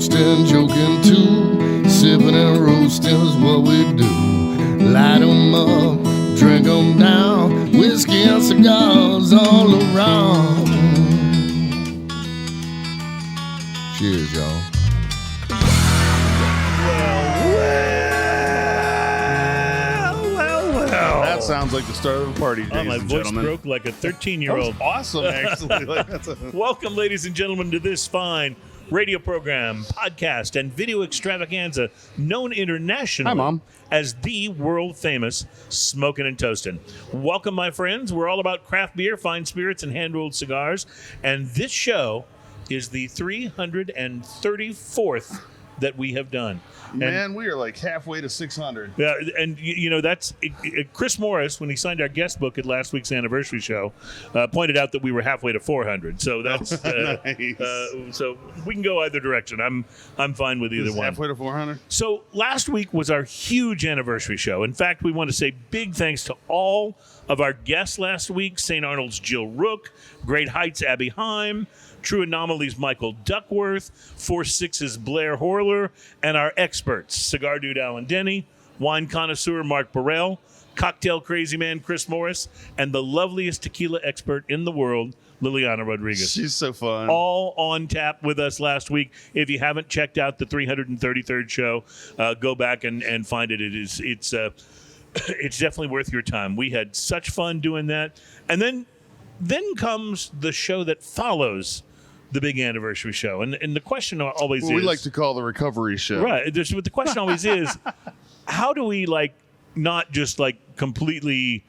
toasting, joking too. Sipping and roasting is what we do. Light 'em up, drink 'em down. Whiskey and cigars all around. Cheers, y'all. That sounds like the start of a party, ladies my and voice gentlemen. broke like a 13-year-old. That was awesome, actually. Welcome, ladies and gentlemen, to this fine radio program, podcast, and video extravaganza known internationally Hi, Mom. as the world-famous Smokin' and Toastin'. Welcome, my friends. We're all about craft beer, fine spirits, and hand-rolled cigars. And this show is the 334th that we have done. Man, we are like halfway to 600. Yeah, and that's Chris Morris, when he signed our guest book at last week's anniversary show, pointed out that we were halfway to 400. So that's Nice. So we can go either direction. I'm fine with either one. Halfway to 400. So last week was our huge anniversary show. In fact, we want to say big thanks to all of our guests last week: St. Arnold's Jill Rook, Great Heights Abby Heim, True Anomalies Michael Duckworth, 4-6's Blair Horler, and our experts, Cigar Dude Alan Denny, wine connoisseur Mark Burrell, cocktail crazy man Chris Morris, and the loveliest tequila expert in the world, Liliana Rodriguez. She's so fun. All on tap with us last week. If you haven't checked out the 333rd show, go back and find it. It's definitely worth your time. We had such fun doing that. And then comes the show that follows the big anniversary show. And the question always is... we like to call the recovery show. Right. But the question always is, how do we, not just, completely...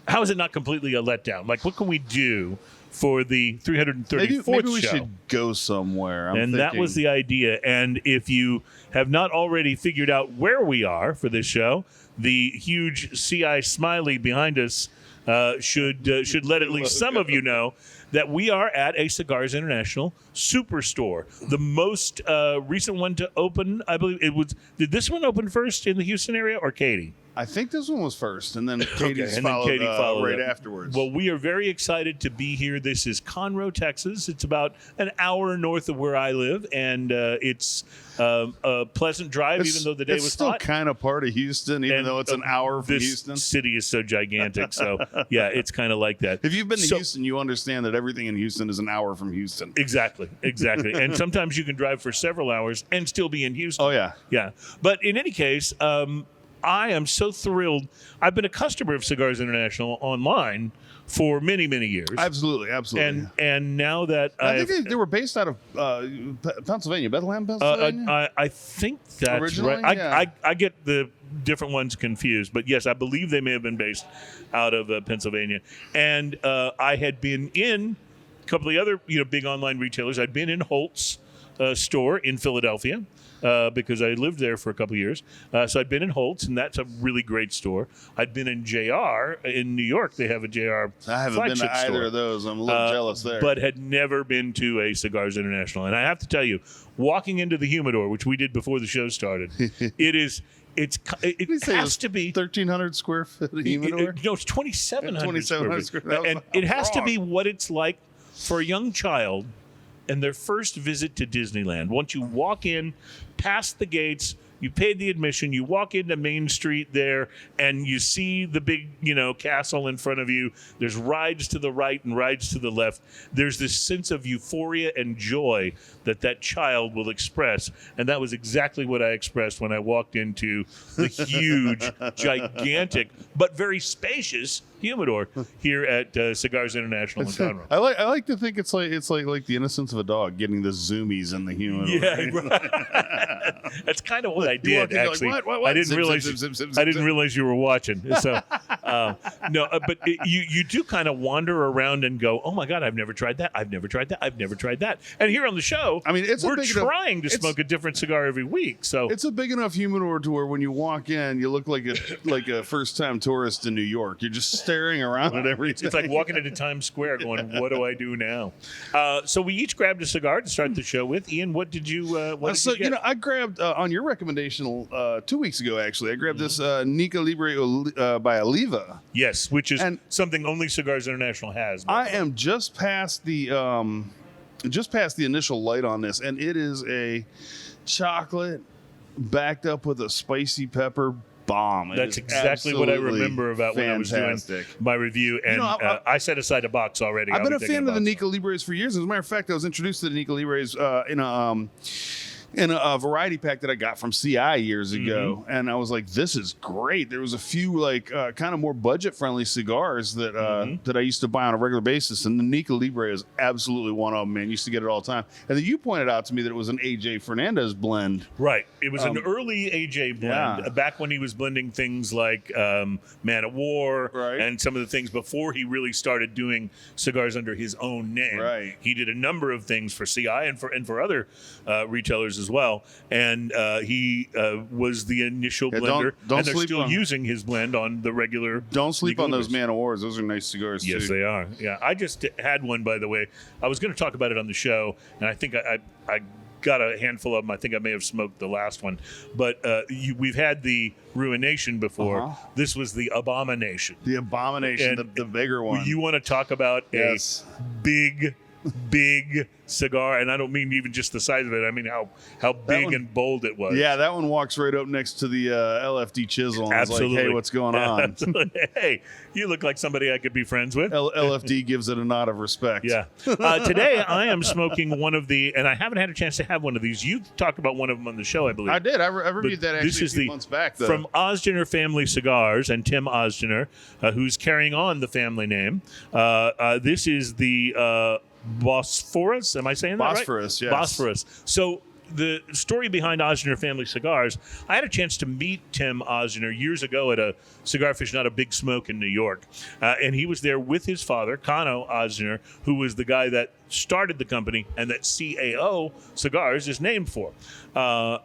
How is it not completely a letdown? What can we do for the 334th maybe we show? should go somewhere. That was the idea. And if you have not already figured out where we are for this show, the huge CI smiley behind us should let at least some of you know that we are at a Cigars International Superstore. The most recent one to open, I believe it was. Did this one open first in the Houston area or Katy? I think this one was first, and then Katie followed right afterwards. Well, we are very excited to be here. This is Conroe, Texas. It's about an hour north of where I live, and it's a pleasant drive, even though the day was still hot. kind of part of Houston, even though it's an hour from Houston. This city is so gigantic, so yeah, it's kind of like that. If you've been to Houston, you understand that everything in Houston is an hour from Houston. Exactly. And sometimes you can drive for several hours and still be in Houston. Oh, yeah. Yeah. But in any case, I am so thrilled. I've been a customer of Cigars International online for many, many years. Absolutely. And now that I think they were based out of Pennsylvania, Bethlehem, Pennsylvania? I think that's originally, right. yeah. I get the different ones confused, but yes, I believe they may have been based out of Pennsylvania. And I had been in a couple of the other big online retailers. I'd been in Holt's store in Philadelphia. Because I lived there for a couple of years. So I'd been in Holt's, and that's a really great store. I'd been in JR in New York. They have a JR I haven't been to either store, of those. I'm a little jealous there. but had never been to a Cigars International. And I have to tell you, walking into the humidor, which we did before the show started, it has to be 1,300 square foot humidor. No, it's 2,700 2,700 square square feet. And it has to be what it's like for a young child and their first visit to Disneyland. Once you walk in, past the gates, you paid the admission, you walk into Main Street there, and you see the big, castle in front of you. There's rides to the right and rides to the left. There's this sense of euphoria and joy that child will express. And that was exactly what I expressed when I walked into the huge, gigantic, but very spacious humidor here at Cigars International in Conroe. I like to think it's like the innocence of a dog getting the zoomies in the humidor. Yeah, right. That's kind of what I did, actually. Like, what? I didn't realize I didn't realize you were watching. So no, but you do kind of wander around and go, oh my God, I've never tried that. I've never tried that. And here on the show, we're trying to smoke a different cigar every week. So it's a big enough humidor to where when you walk in, you look like a first time tourist in New York. You're just staring around at everything. It's like walking into Times Square going, what do I do now? So we each grabbed a cigar to start the show with. Ian, what did you get? I grabbed, on your recommendation 2 weeks ago, actually, I grabbed this Nica Libre by Oliva. Yes, which is something only Cigars International has. I am just past the initial light on this, and it is chocolate backed up with a spicy pepper bomb. That's exactly what I remember about fantastic. when I was doing my review, and I set aside a box already. I've been a fan of the Nica Libres for years. As a matter of fact, I was introduced to the Nica Libres in a variety pack that I got from CI years ago, and I was like, "This is great." There was a few like kind of more budget-friendly cigars that that I used to buy on a regular basis, and the Nica Libre is absolutely one of them. Man, used to get it all the time. And then you pointed out to me that it was an AJ Fernandez blend. Right, it was an early AJ blend back when he was blending things like Man of War and some of the things before he really started doing cigars under his own name. Right, he did a number of things for CI and for other retailers as well, and he was the initial blender, and they're still using his blend on the regular. Don't sleep on those Man of Wars; those are nice cigars. Yes, too. they are. Yeah, I just had one, by the way. I was going to talk about it on the show, and I think I got a handful of them. I think I may have smoked the last one, but we've had the Ruination before. This was the Abomination. The Abomination, the bigger one. You want to talk about a big cigar, and I don't mean even just the size of it. I mean how big and bold it was. Yeah, that one walks right up next to the LFD chisel. And Absolutely. Like, hey, what's going on? Absolutely. Hey, you look like somebody I could be friends with. LFD gives it a nod of respect. Yeah. Today I am smoking one of the, and I haven't had a chance to have one of these. You talked about one of them on the show, I believe. I did. I reviewed that actually a few months back. Though. From Osgener Family Cigars and Tim Osgener, who's carrying on the family name. This is the Bosphorus. Am I saying that right? Bosphorus, yes. Bosphorus. So the story behind Osgener Family Cigars, I had a chance to meet Tim Osgener years ago at a Cigar Aficionado Big Smoke in New York. And he was there with his father, Conroe Osgener, who was the guy that started the company and that CAO Cigars is named for.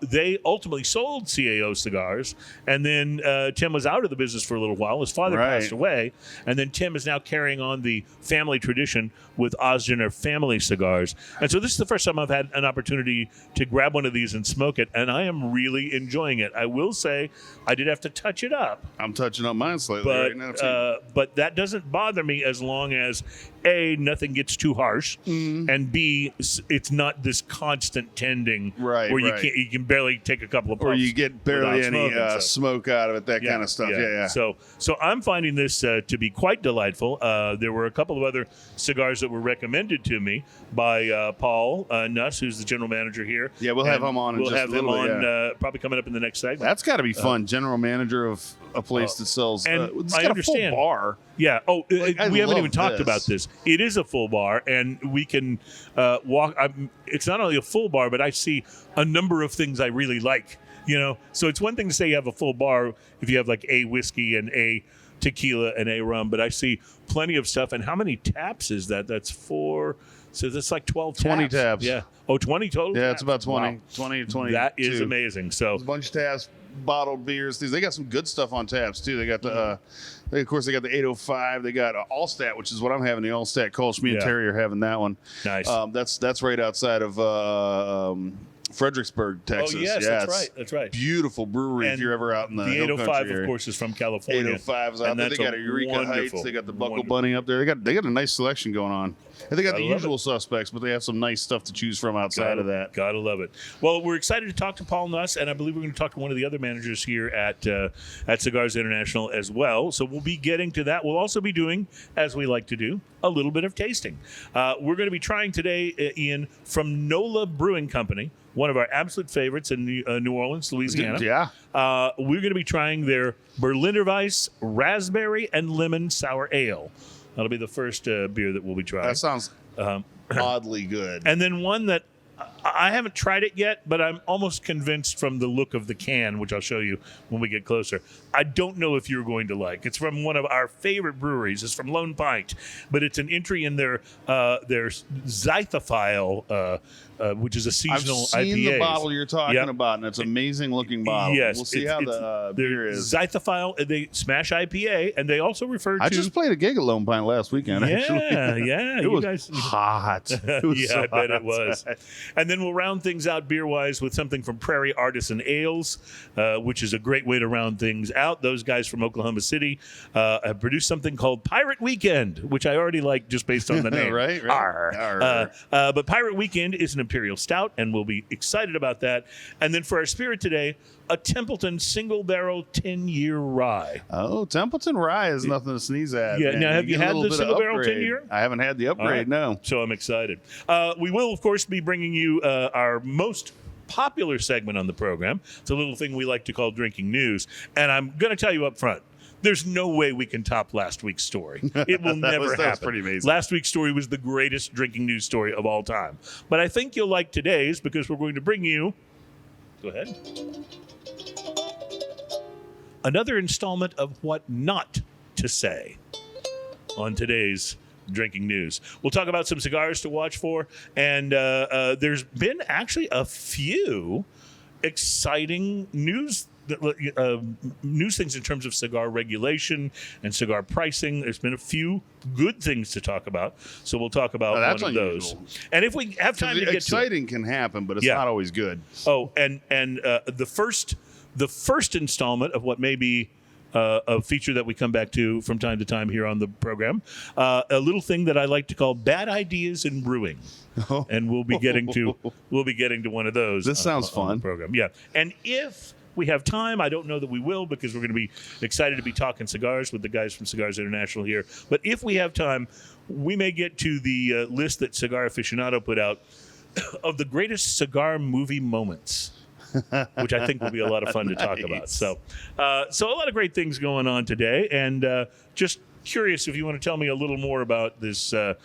They ultimately sold CAO Cigars, and then Tim was out of the business for a little while. His father passed away, and then Tim is now carrying on the family tradition with Osgener Family Cigars. And so this is the first time I've had an opportunity to grab one of these and smoke it, and I am really enjoying it. I will say I did have to touch it up. I'm touching up mine slightly right now, too. But that doesn't bother me as long as, A, nothing gets too harsh, and B, it's not this constant tending where you can barely take a couple of puffs. Or you get barely any smoke out of it, that kind of stuff. Yeah. So I'm finding this to be quite delightful. There were a couple of other cigars that were recommended to me by Paul Nuss, who's the general manager here. Yeah, we'll have him on in just a little bit. We'll have him on probably coming up in the next segment. That's got to be fun. General manager of a place that sells. And it's I got understand. A full bar. Yeah. Oh, Like, we haven't even talked this. about this. It is a full bar, and we can walk. It's not only a full bar, but I see a number of things I really like. So it's one thing to say you have a full bar if you have like a whiskey and a tequila and a rum, but I see plenty of stuff. And how many taps is that? That's 4. So that's like 12 taps. 20 taps. Yeah. Oh, 20 total? Yeah, taps? it's about 20. Wow. 20 to 20. That is amazing. So there's a bunch of taps, bottled beers. They got some good stuff on taps too. They got the, of course, they got the 805. They got Allstat, which is what I'm having. The Allstat Kolsch. Me and Terry are having that one. Nice. That's right outside of Fredericksburg, Texas. Oh, yes, that's right. Beautiful brewery if you're ever out in the Hill 805, Country of course, is from California. 805 is out there. They got a Eureka Heights. They got the Buckle Bunny up there. They got a nice selection going on. And they got the usual suspects, but they have some nice stuff to choose from outside of that. Gotta love it. Well, we're excited to talk to Paul Nuss, and I believe we're going to talk to one of the other managers here at Cigars International as well. So we'll be getting to that. We'll also be doing, as we like to do, a little bit of tasting. We're going to be trying today, Ian, from Nola Brewing Company, one of our absolute favorites in New Orleans, Louisiana. Yeah. We're going to be trying their Berliner Weisse Raspberry and Lemon Sour Ale. That'll be the first beer that we'll be trying. That sounds oddly good. And then one that I haven't tried it yet, but I'm almost convinced from the look of the can, which I'll show you when we get closer. I don't know if you're going to like. It's from one of our favorite breweries. It's from Lone Pint, but it's an entry in their Zy-Tho-Phile, which is a seasonal IPA. I've seen the bottle you're talking about, and it's an amazing looking bottle. Yes, we'll see how the beer is. Zy-Tho-Phile, they smash IPA, and they also refer to. I just played a gig at Lone Pint last weekend. Actually, yeah, it was hot. It was so I bet hot it was. And then we'll round things out beer-wise with something from Prairie Artisan Ales, which is a great way to round things out. Those guys from Oklahoma City have produced something called Pirate Weekend, which I already like just based on the name. Right. Arr. But Pirate Weekend is an Imperial Stout, and we'll be excited about that. And then for our spirit today, a Templeton single barrel 10-year rye. Oh, Templeton rye is nothing to sneeze at. Yeah. Man. Now, have you get a had little the bit of single barrel upgrade. 10-year? I haven't had the upgrade, All right. no. So I'm excited. We will, of course, be bringing you our most popular segment on the program. It's a little thing we like to call Drinking News. And I'm going to tell you up front, there's no way we can top last week's story. It will never happen. That was pretty amazing. Last week's story was the greatest drinking news story of all time. But I think you'll like today's because we're going to bring you... Go ahead. Another installment of what not to say on today's Drinking News. We'll talk about some cigars to watch for, and there's been actually a few exciting news things in terms of cigar regulation and cigar pricing. There's been a few good things to talk about, so we'll talk about that's one of unusual. those. And if we have time to get exciting can happen, but it's Yeah. not always good. Oh, and the first installment of what may be a feature that we come back to from time to time here on the program, a little thing that I like to call bad ideas in brewing, and we'll be getting to one of those. This sounds on fun. the program, yeah. And if we have time, I don't know that we will because we're going to be excited to be talking cigars with the guys from Cigars International here. But if we have time, we may get to the list that Cigar Aficionado put out of the greatest cigar movie moments, which I think will be a lot of fun to talk about. So a lot of great things going on today, and just curious if you want to tell me a little more about this Nica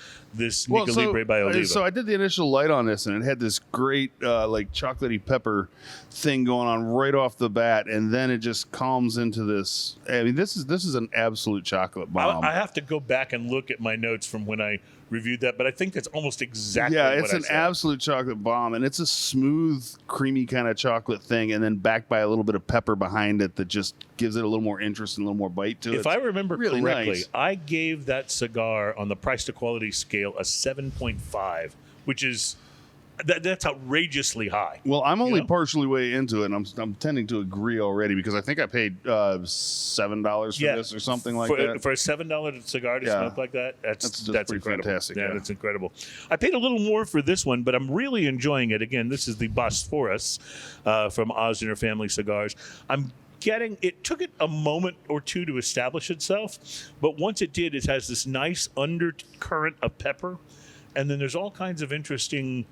Libre by Oliva. So I did the initial light on this, and it had this great like chocolatey pepper thing going on right off the bat, and then it just calms into this. I mean, this is an absolute chocolate bomb. I have to go back and look at my notes from when I reviewed that, but I think that's almost exactly yeah, what it's I an said. absolute chocolate bomb, and it's a smooth, creamy kind of chocolate thing, and then backed by a little bit of pepper behind it that just gives it a little more interest and a little more bite to it. If I remember really correctly, nice. I gave that cigar on the price to quality scale a 7.5, which is that's outrageously high. Well, I'm only know? partially way into it, and I'm tending to agree already because I think I paid $7 for this or something like that. For a $7 cigar to Yeah. smoke like that, that's pretty incredible. fantastic, yeah. That's incredible. I paid a little more for this one, but I'm really enjoying it. Again, this is the Bosphorus from Osner Family Cigars. It took it a moment or two to establish itself, but once it did, it has this nice undercurrent of pepper, and then there's all kinds of interesting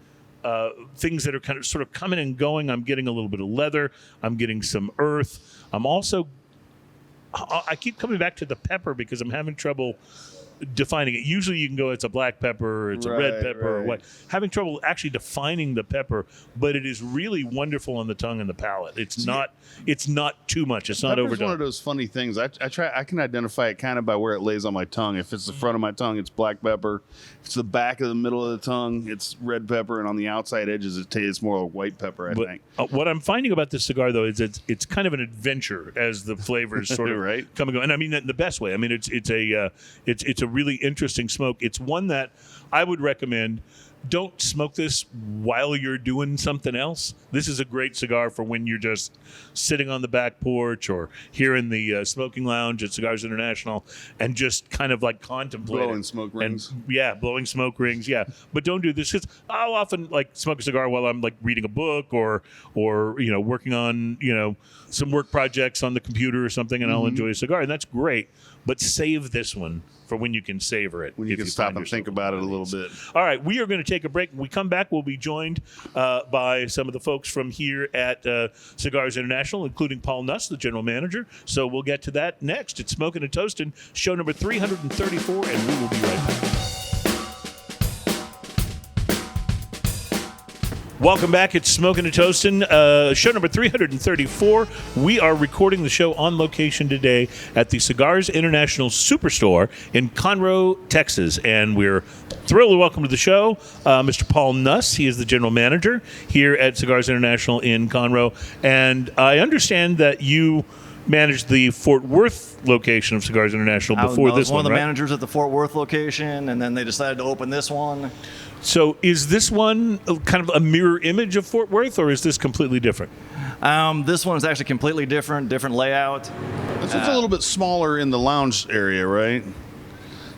things that are kind of sort of coming and going. I'm getting a little bit of leather. I'm getting some earth. I keep coming back to the pepper because I'm having trouble defining it. Usually you can go, it's a black pepper, or it's a red pepper, or what. Having trouble actually defining the pepper, but it is really wonderful on the tongue and the palate. It's not too much. It's not Pepper's overdone. one of those funny things. I can identify it kind of by where it lays on my tongue. If it's the front of my tongue, it's black pepper. If it's the back of the middle of the tongue, it's red pepper, and on the outside edges, it's more like white pepper. I think. What I'm finding about this cigar, though, is it's kind of an adventure as the flavors sort of Right. come and go, and I mean that in the best way. I mean it's a really interesting smoke. It's one that I would recommend. Don't smoke this while you're doing something else. This is a great cigar for when you're just sitting on the back porch or here in the smoking lounge at Cigars International and just kind of like contemplating. Blowing smoke rings. Blowing smoke rings. Yeah, but don't do this because I'll often like smoke a cigar while I'm like reading a book or working on some work projects on the computer or something, and I'll enjoy a cigar, and that's great. But save this one for when you can savor it. When you if can stop find and yourself think about it a in little these. bit. All right, we are going to take a break. When we come back, we'll be joined by some of the folks from here at Cigars International, including Paul Nuss, the general manager. So we'll get to that next. It's Smoking and Toasting, show number 334, and we will be right back. Welcome back. It's Smoking and Toasting, show number 334. We are recording the show on location today at the Cigars International Superstore in Conroe, Texas. And we're thrilled to welcome to the show Mr. Paul Nuss. He is the general manager here at Cigars International in Conroe. And I understand that you managed the Fort Worth location of Cigars International before I was this one of the right? managers at the Fort Worth location, and then they decided to open this one. So is this one kind of a mirror image of Fort Worth, or is this completely different? This one is actually completely different layout. This one's a little bit smaller in the lounge area, right?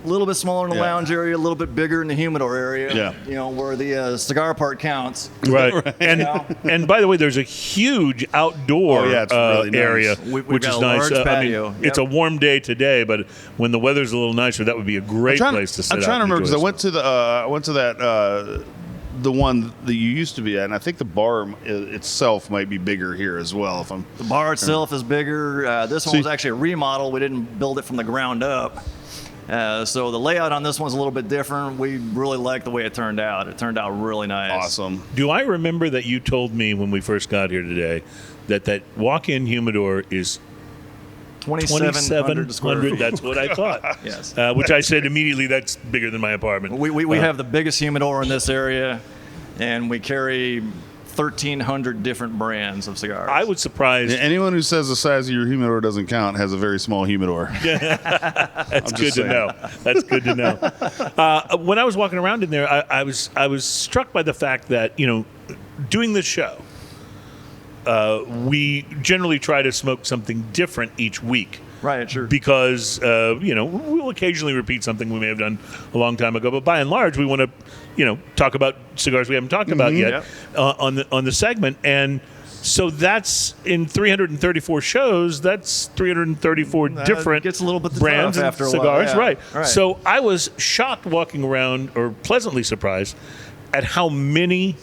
A little bit smaller in the Yeah. lounge area, a little bit bigger in the humidor area. Yeah. You know, where the cigar part counts. Right. And by the way, there's a huge outdoor Oh, yeah, it's really nice. area, We've which got is a nice. large patio. I mean, it's a warm day today, but when the weather's a little nicer, that would be a great place to sit I'm trying out to remember and because I enjoy went to that the one that you used to be at, and I think the bar itself might be bigger here as well. If I'm The bar itself is bigger. This one was actually a remodel. We didn't build it from the ground up. So the layout on this one's a little bit different. We really like the way it turned out. It turned out really nice. awesome. Do I remember that you told me when we first got here today that walk-in humidor is 2,700 square 2,700? feet. That's what I thought. Yes. Which I said immediately, that's bigger than my apartment. We have the biggest humidor in this area, and we carry 1,300 different brands of cigars. I was surprised. Anyone who says the size of your humidor doesn't count has a very small humidor. That's good just to know. That's good to know. When I was walking around in there, I was struck by the fact that, doing this show, we generally try to smoke something different each week. Right, sure. Because, we'll occasionally repeat something we may have done a long time ago. But by and large, we want to, talk about cigars we haven't talked about yet on the segment. And so that's in 334 shows. That's 334 different gets a little bit brands tough and after a while, cigars. yeah. Right. Right. So I was shocked walking around, or pleasantly surprised, at how many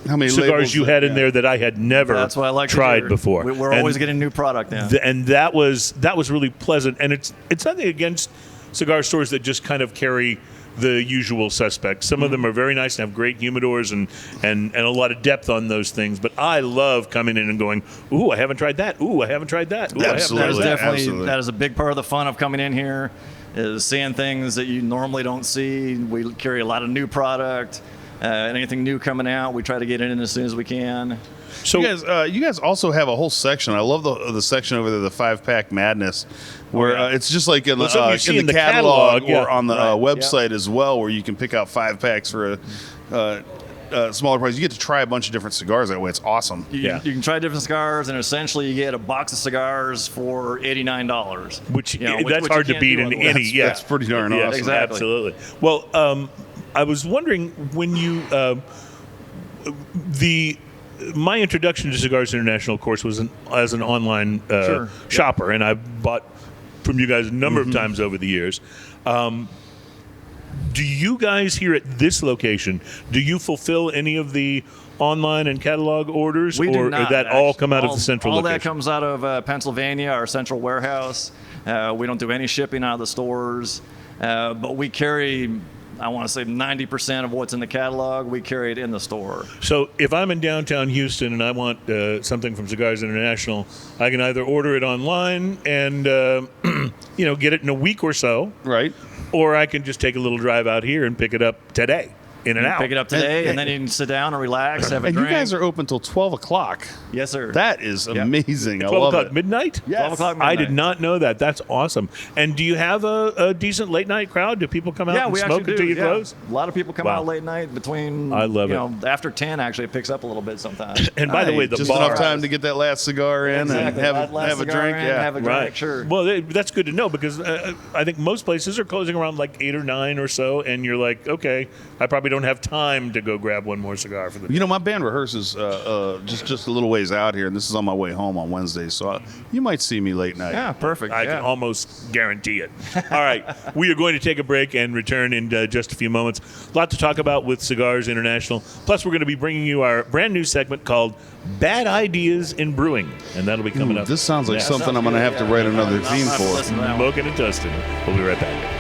How many cigars labels you had in there that I had never That's what I like to tried hear. before. We're And always getting new product now. and that was really pleasant. And it's nothing against cigar stores that just kind of carry the usual suspects. Some of them are very nice and have great humidors and a lot of depth on those things. But I love coming in and going, ooh, I haven't tried that. Ooh, I haven't tried that. Ooh, I haven't Absolutely. tried That is that. definitely Absolutely. that is a big part of the fun of coming in here, is seeing things that you normally don't see. We carry a lot of new product. Anything new coming out, we try to get it in as soon as we can. So you guys also have a whole section. I love the section over there, the 5-pack madness, where it's just like in, Well, something you see in the catalog, yeah. or on the Right, website as well, where you can pick out 5-packs for a smaller price. You get to try a bunch of different cigars that way. It's awesome. You can try different cigars, and essentially you get a box of cigars for $89. which which that's hard you to can't beat do in otherwise. any. That's pretty darn Yeah, awesome. Exactly. Absolutely. Well, I was wondering when you my introduction to Cigars International, of course, was as an online Sure. shopper, and I bought from you guys a number of times over the years. Do you guys here at this location, do you fulfill any of the online and catalog orders, We or do not. that all come out of the central all location? that comes out of Pennsylvania, our central warehouse. We don't do any shipping out of the stores, but we carry, I want to say 90% of what's in the catalog, we carry it in the store. So if I'm in downtown Houston and I want something from Cigars International, I can either order it online and get it in a week or so, Right? or I can just take a little drive out here and pick it up today, in and out. Pick it up today, and then you can sit down and relax, have a And drink. you guys are open till 12 o'clock. Yes, sir. That is amazing. I 12 love o'clock it. midnight? Yes. 12 o'clock I midnight. did not know that. That's awesome. And do you have a decent late night crowd? Do people come out Yeah, and we smoke actually until do. you Yeah. close? A lot of people come Wow. out late night between. I love it. After 10, actually, it picks up a little bit sometimes. And by the way, the just bar. enough time to get that last cigar in Exactly. and That last have a cigar drink. in, Yeah. have a drink. Right. Sure. Well, that's good to know, because I think most places are closing around like 8 or 9 or so, and you're like, okay, I probably don't have time to go grab one more cigar for the day. You know, my band rehearses just a little ways out here, and this is on my way home on Wednesday, so you might see me late night. Yeah, perfect. I yeah. can almost guarantee it. All right. We are going to take a break and return in just a few moments. A lot to talk about with Cigars International. Plus, we're going to be bringing you our brand new segment called Bad Ideas in Brewing, and that'll be coming up. This sounds like Yeah. something I'm going to have to write another theme I'll have to for. listen to that one. Smoking and toasting. We'll be right back.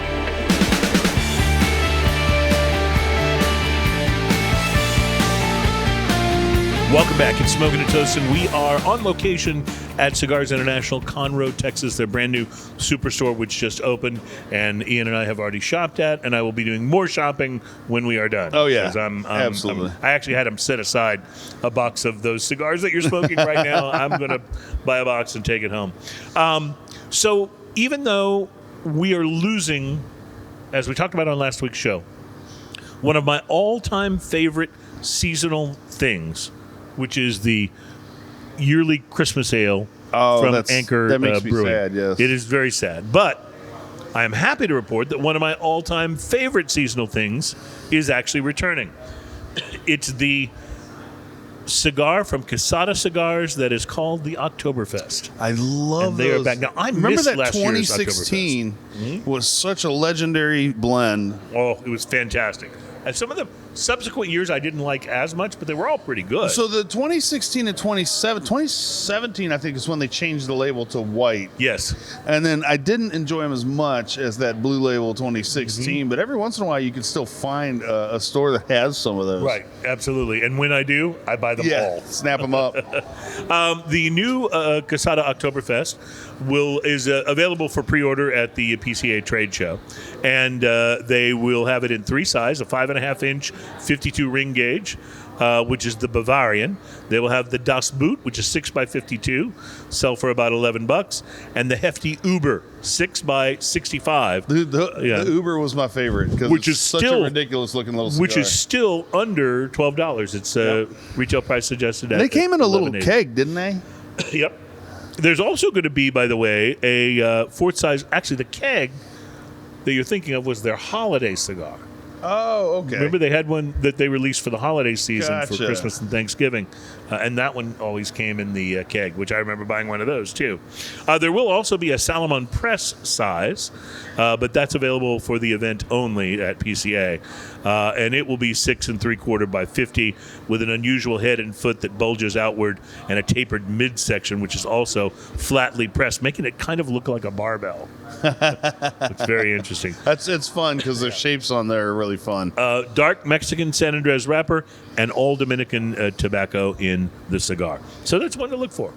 Welcome back. It's Smoking and Toasting. We are on location at Cigars International, Conroe, Texas, their brand new superstore, which just opened, and Ian and I have already shopped at, and I will be doing more shopping when we are done. Oh, yeah. 'Cause Absolutely. I actually had him set aside a box of those cigars that you're smoking right now. I'm going to buy a box and take it home. So even though we are losing, as we talked about on last week's show, one of my all-time favorite seasonal things, which is the yearly Christmas ale from Anchor that makes me Brewing. sad, yes. It is very sad. But I am happy to report that one of my all-time favorite seasonal things is actually returning. It's the cigar from Quesada Cigars that is called the Oktoberfest. I love And they are those. back. Now, I remember missed that last year's 2016 was such a legendary blend. Oh, it was fantastic. And some of the subsequent years I didn't like as much, but they were all pretty good. So the 2016 and 2017, I think, is when they changed the label to white. Yes. And then I didn't enjoy them as much as that blue label 2016, but every once in a while you can still find a store that has some of those. Right, absolutely. And when I do, I buy them all. Snap them up. The new Quesada Oktoberfest is available for pre-order at the PCA trade show. And they will have it in three sizes, a 5.5-inch 52 ring gauge, which is the Bavarian. They will have the Das Boot, which is 6x52, sell for about $11, and the hefty Uber 6x65. The Uber was my favorite because Which it's is such still- a ridiculous looking little cigar. Which is still under $12. It's retail price suggested at They came in a little $11.80. keg, didn't they? Yep. There's also going to be, by the way, a fourth size. Actually, the keg that you're thinking of was their holiday cigar. Oh, okay. Remember, they had one that they released for the holiday season for Gotcha. Christmas and Thanksgiving, and that one always came in the keg, which I remember buying one of those too. There will also be a Salomon Press size, but that's available for the event only at PCA, and it will be 6 3/4 by 50 with an unusual head and foot that bulges outward and a tapered midsection, which is also flatly pressed, making it kind of look like a barbell. It's very interesting. It's fun because the shapes on there are really fun. Dark Mexican San Andres wrapper and all Dominican tobacco in the cigar. So that's one to look for.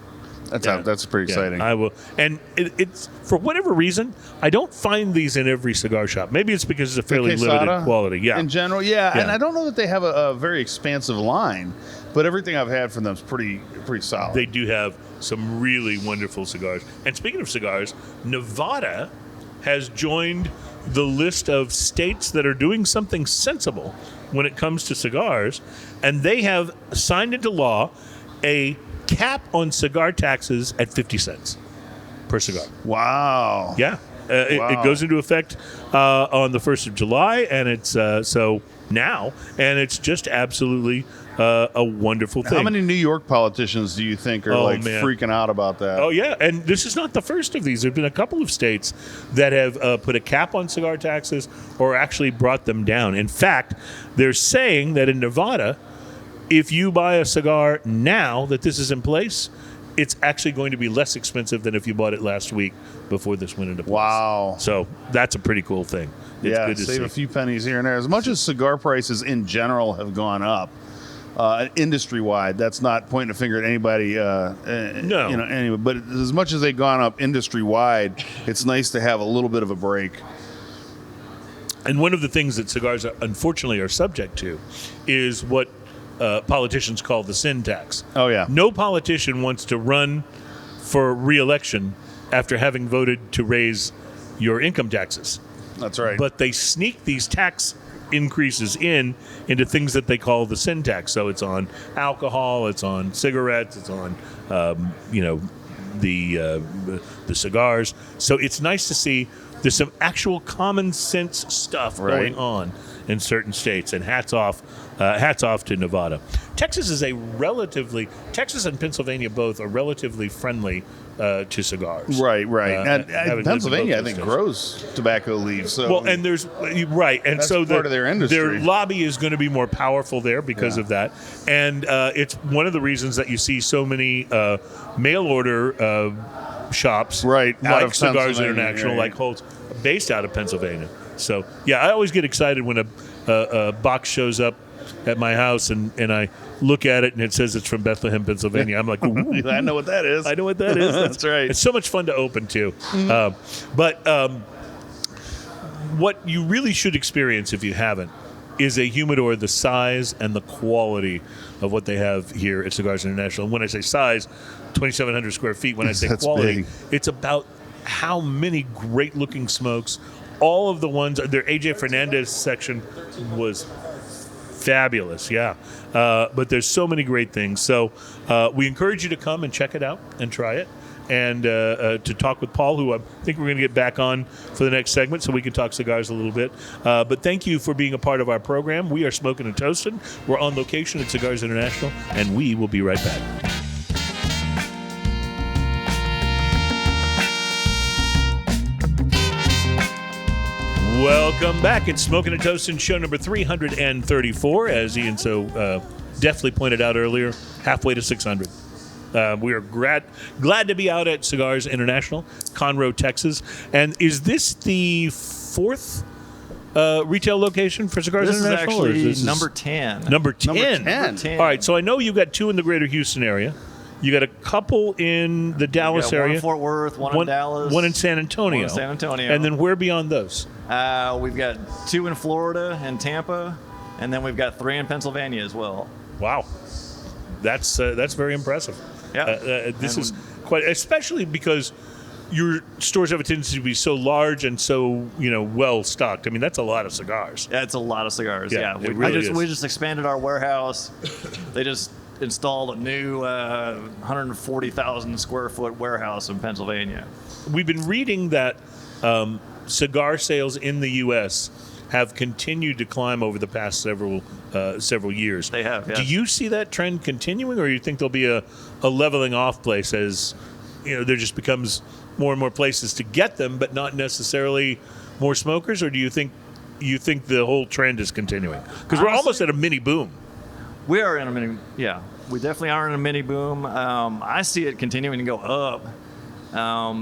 That's pretty exciting. I will, and it's for whatever reason I don't find these in every cigar shop. Maybe it's because it's a fairly Quesada, limited quality. Yeah, in general, Yeah. and I don't know that they have a very expansive line, but everything I've had from them is pretty solid. they do have some really wonderful cigars. And speaking of cigars, Nevada has joined the list of states that are doing something sensible when it comes to cigars, and they have signed into law a cap on cigar taxes at 50 cents per cigar. Wow. Yeah. It goes into effect on the 1st of July, and it's so now, and it's just absolutely a wonderful thing. How many New York politicians do you think are Man. freaking out about that? Oh, yeah. And this is not the first of these. There have been a couple of states that have put a cap on cigar taxes or actually brought them down. In fact, they're saying that in Nevada, if you buy a cigar now that this is in place, it's actually going to be less expensive than if you bought it last week before this went into place. Wow. So that's a pretty cool thing. It's Yeah, good to save see. a few pennies here and there. As much as cigar prices in general have gone up, industry-wide, that's not pointing a finger at anybody. No. Anyway, but as much as they've gone up industry-wide, it's nice to have a little bit of a break. And one of the things that cigars unfortunately are subject to is what politicians call the sin tax. Oh, yeah. No politician wants to run for re-election after having voted to raise your income taxes. That's right. But they sneak these tax increases into things that they call the sin tax. So it's on alcohol, it's on cigarettes, it's on the cigars. So it's nice to see there's some actual common sense stuff Right. going on in certain states, and hats off to Nevada. Texas and Pennsylvania both are relatively friendly to cigars. Right. having lived in Pennsylvania, I both think, those grows tobacco leaves. So well, and there's right, and That's so part of their industry. Their lobby is going to be more powerful there because of that, and it's one of the reasons that you see so many mail order shops, Right, out like of Cigars Pennsylvania, International, right. like Holtz, based out of Pennsylvania. So yeah, I always get excited when a box shows up at my house and I look at it and it says it's from Bethlehem, Pennsylvania. I'm like, ooh, I know what that is. I know what that is. That's right. It's so much fun to open too. But what you really should experience if you haven't is a humidor the size and the quality of what they have here at Cigars International. And when I say size, 2,700 square feet. When I say That's quality, big. it's about how many great-looking smokes. All of the ones, their AJ Fernandez section was fabulous, yeah. But there's so many great things. So we encourage you to come and check it out and try it. And to talk with Paul, who I think we're going to get back on for the next segment so we can talk cigars a little bit. But thank you for being a part of our program. We are Smoking and Toasting. We're on location at Cigars International, and we will be right back. Welcome back. It's Smoking and Toasting, show number 334, as Ian so deftly pointed out earlier, halfway to 600. We are glad to be out at Cigars International, Conroe, Texas. And is this the fourth retail location for Cigars This is International? actually or number 10. Number 10. Number 10. All right, so I know you got two in the greater Houston area. You got a couple in the Dallas One area. in Fort Worth, one in Dallas. One in San Antonio. One in San Antonio. And then where beyond those? We've got 2 in Florida and Tampa, and then we've got 3 in Pennsylvania as well. Wow. That's very impressive. Yeah. This And- is quite, especially because your stores have a tendency to be so large and so well stocked. I mean, that's a lot of cigars. That's a lot of cigars. Yeah, Yeah, it really is. We just expanded our warehouse. They just installed a new 140,000 square foot warehouse in Pennsylvania. We've been reading that cigar sales in the U.S. have continued to climb over the past several years. They have, yes. Do you see that trend continuing, or you think there'll be a leveling off place as there just becomes more and more places to get them, but not necessarily more smokers? Or do you think the whole trend is continuing? Because we're almost at a mini boom. We are in a mini, yeah. We definitely are in a mini boom. I see it continuing to go up.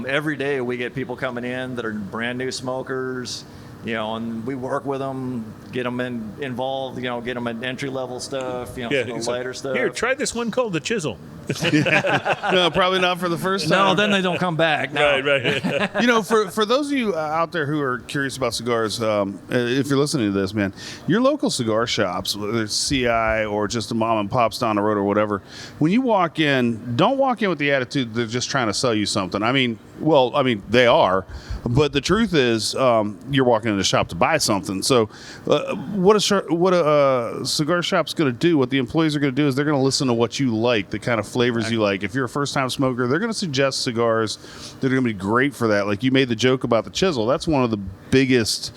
Every day we get people coming in that are brand new smokers, and we work with them, get them involved, get them in entry level stuff, some lighter stuff. Here, try this one called the Chisel. No, probably not for the first No, time. then they don't come back. No. Right. For those of you out there who are curious about cigars, if you're listening to this, man, your local cigar shops, whether it's CI or just a mom and pops down the road or whatever, when you walk in, don't walk in with the attitude they're just trying to sell you something. I mean, they are, but the truth is, you're walking in the shop to buy something. So, what a cigar shop's going to do, what the employees are going to do, is they're going to listen to what you like, the kind of flavors you like. If you're a first-time smoker, they're going to suggest cigars that are going to be great for that. Like you made the joke about the Chisel. That's one of the biggest,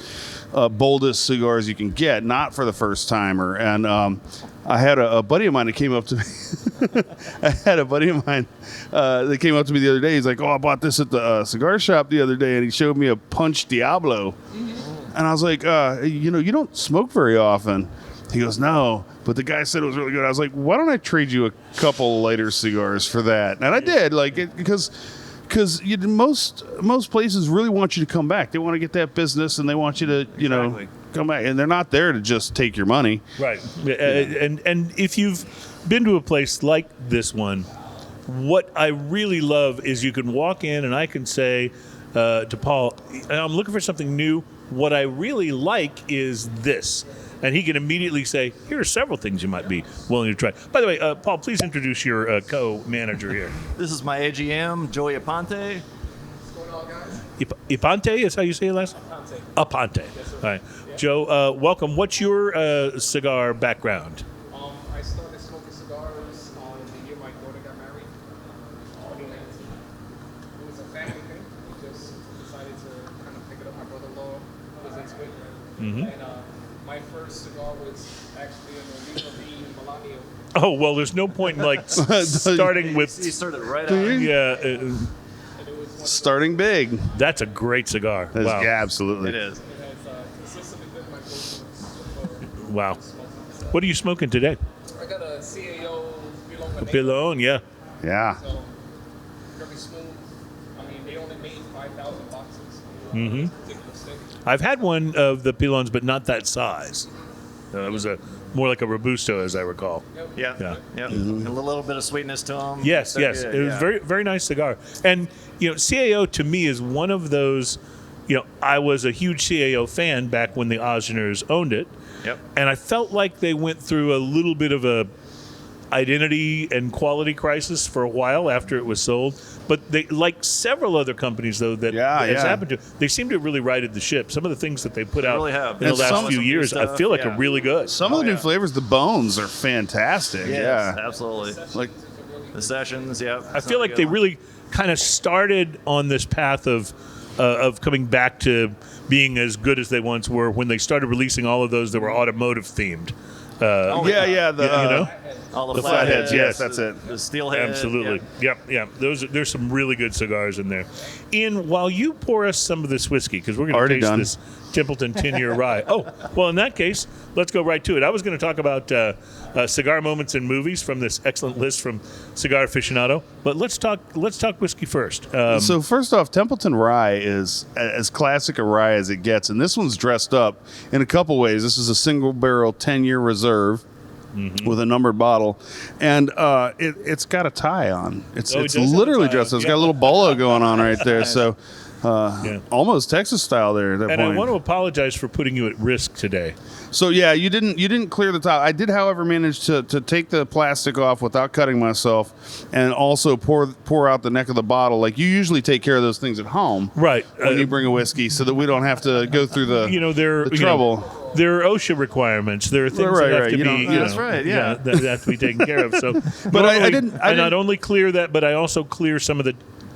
boldest cigars you can get, not for the first timer. And I had a buddy of mine that came up to me. That came up to me the other day. He's like, "Oh, I bought this at the cigar shop the other day," and he showed me a Punch Diablo. And I was like, you don't smoke very often. He goes, "No, but the guy said it was really good." I was like, "Why don't I trade you a couple lighter cigars for that?" And I did, because most places really want you to come back. They want to get that business, and they want you to, come back. And they're not there to just take your money. Right. And if you've been to a place like this one, what I really love is you can walk in and I can say to Paul, "I'm looking for something new. What I really like is this." And he can immediately say, "Here are several things you might be willing to try." By the way, Paul, please introduce your co-manager here. This is my AGM, Joey Aponte. Ipante is how you say it last? Aponte. All right. Joe, welcome. What's your cigar background? I started smoking cigars the year my daughter got married, 2019. It was a family thing. We just decided to kind of pick it up. My brother-in-law was into it. And my first cigar was actually an Oliva Millennium. Oh, well, there's no point in starting with. He started right on. Yeah. Starting big. That's a great cigar. Wow. Yeah, absolutely. It is. It has consistently been my go-to. Wow. What are you smoking today? I got a CAO Pilon. Pilon, yeah. Yeah. So, very smooth. I mean, they only made 5,000 boxes. Mm-hmm. Particular stick. I've had one of the Pilons, but not that size. It was more like a Robusto, as I recall. Yeah. Yeah. Yeah. And a little bit of sweetness to them. Yes, They're yes. good, It was yeah. very, very nice cigar. And, CAO to me is one of those, I was a huge CAO fan back when the Osners owned it. Yep. And I felt like they went through a little bit of a identity and quality crisis for a while after it was sold. But they, like several other companies, though, that has happened to, they seem to have really righted the ship. Some of the things that they put out really have. in the And last some- few years, I feel like yeah. are really good. Some of the new flavors, the bones are fantastic. Yes, Yeah. absolutely. Like, The sessions, yeah. I feel like they really kind of started on this path of coming back to being as good as they once were when they started releasing all of those that were automotive themed. yeah. The, all the, the flatheads, flatheads, yes, that's it. The steelhead. Absolutely. Yep. There's some really good cigars in there. Ian, while you pour us some of this whiskey, because we're going to Already taste done. this Templeton 10-year rye. Oh, well, in that case, let's go right to it. I was going to talk about cigar moments in movies from this excellent list from Cigar Aficionado, but let's talk whiskey first. So first off, Templeton Rye is as classic a rye as it gets, and this one's dressed up in a couple ways. This is a single barrel 10-year reserve with a numbered bottle, and it's got a tie on. It's Oh, it does have a literally tie dressed up. on. It's got a little bolo going on right there. So Yeah. almost Texas style there at that And point. I want to apologize for putting you at risk today. So yeah, you didn't clear the top. I did, however, manage to take the plastic off without cutting myself, and also pour out the neck of the bottle. Like you usually take care of those things at home, Right. When you bring a whiskey, so that we don't have to go through the trouble. There are OSHA requirements. There are things Right, that have right. to You be, don't- That's right, yeah. that have to be taken care of. So, But I normally, didn't- I not only clear that, but I also clear some of the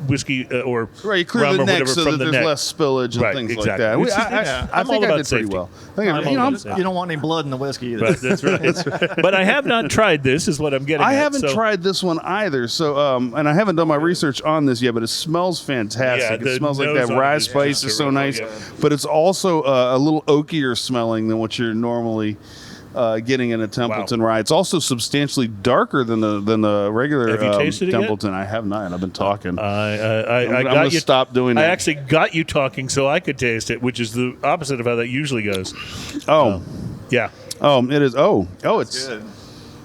whiskey or Right, you clear rum the or neck whatever so from that the there's neck. less spillage and Right, things exactly. like that. It's just- I I'm think all I about did pretty safety. well. I think I'm all about safety. You don't want any blood in the whiskey either. Right, that's right. But I have not tried this, is what I'm getting I at. haven't So- tried this one either. So, and I haven't done my research on this yet, but it smells fantastic. Yeah, It the smells like nose that on it rye is spice just is so terrific, nice, yeah. but it's also a little oakier smelling than what you're normally getting in a Templeton rye. It's also substantially darker than the regular Have you tasted it yet? Templeton. I have not. I've been talking. I I'm got gonna you. stop doing I that. actually got you talking so I could taste it, which is the opposite of how that usually goes. Yeah. It is. It's good.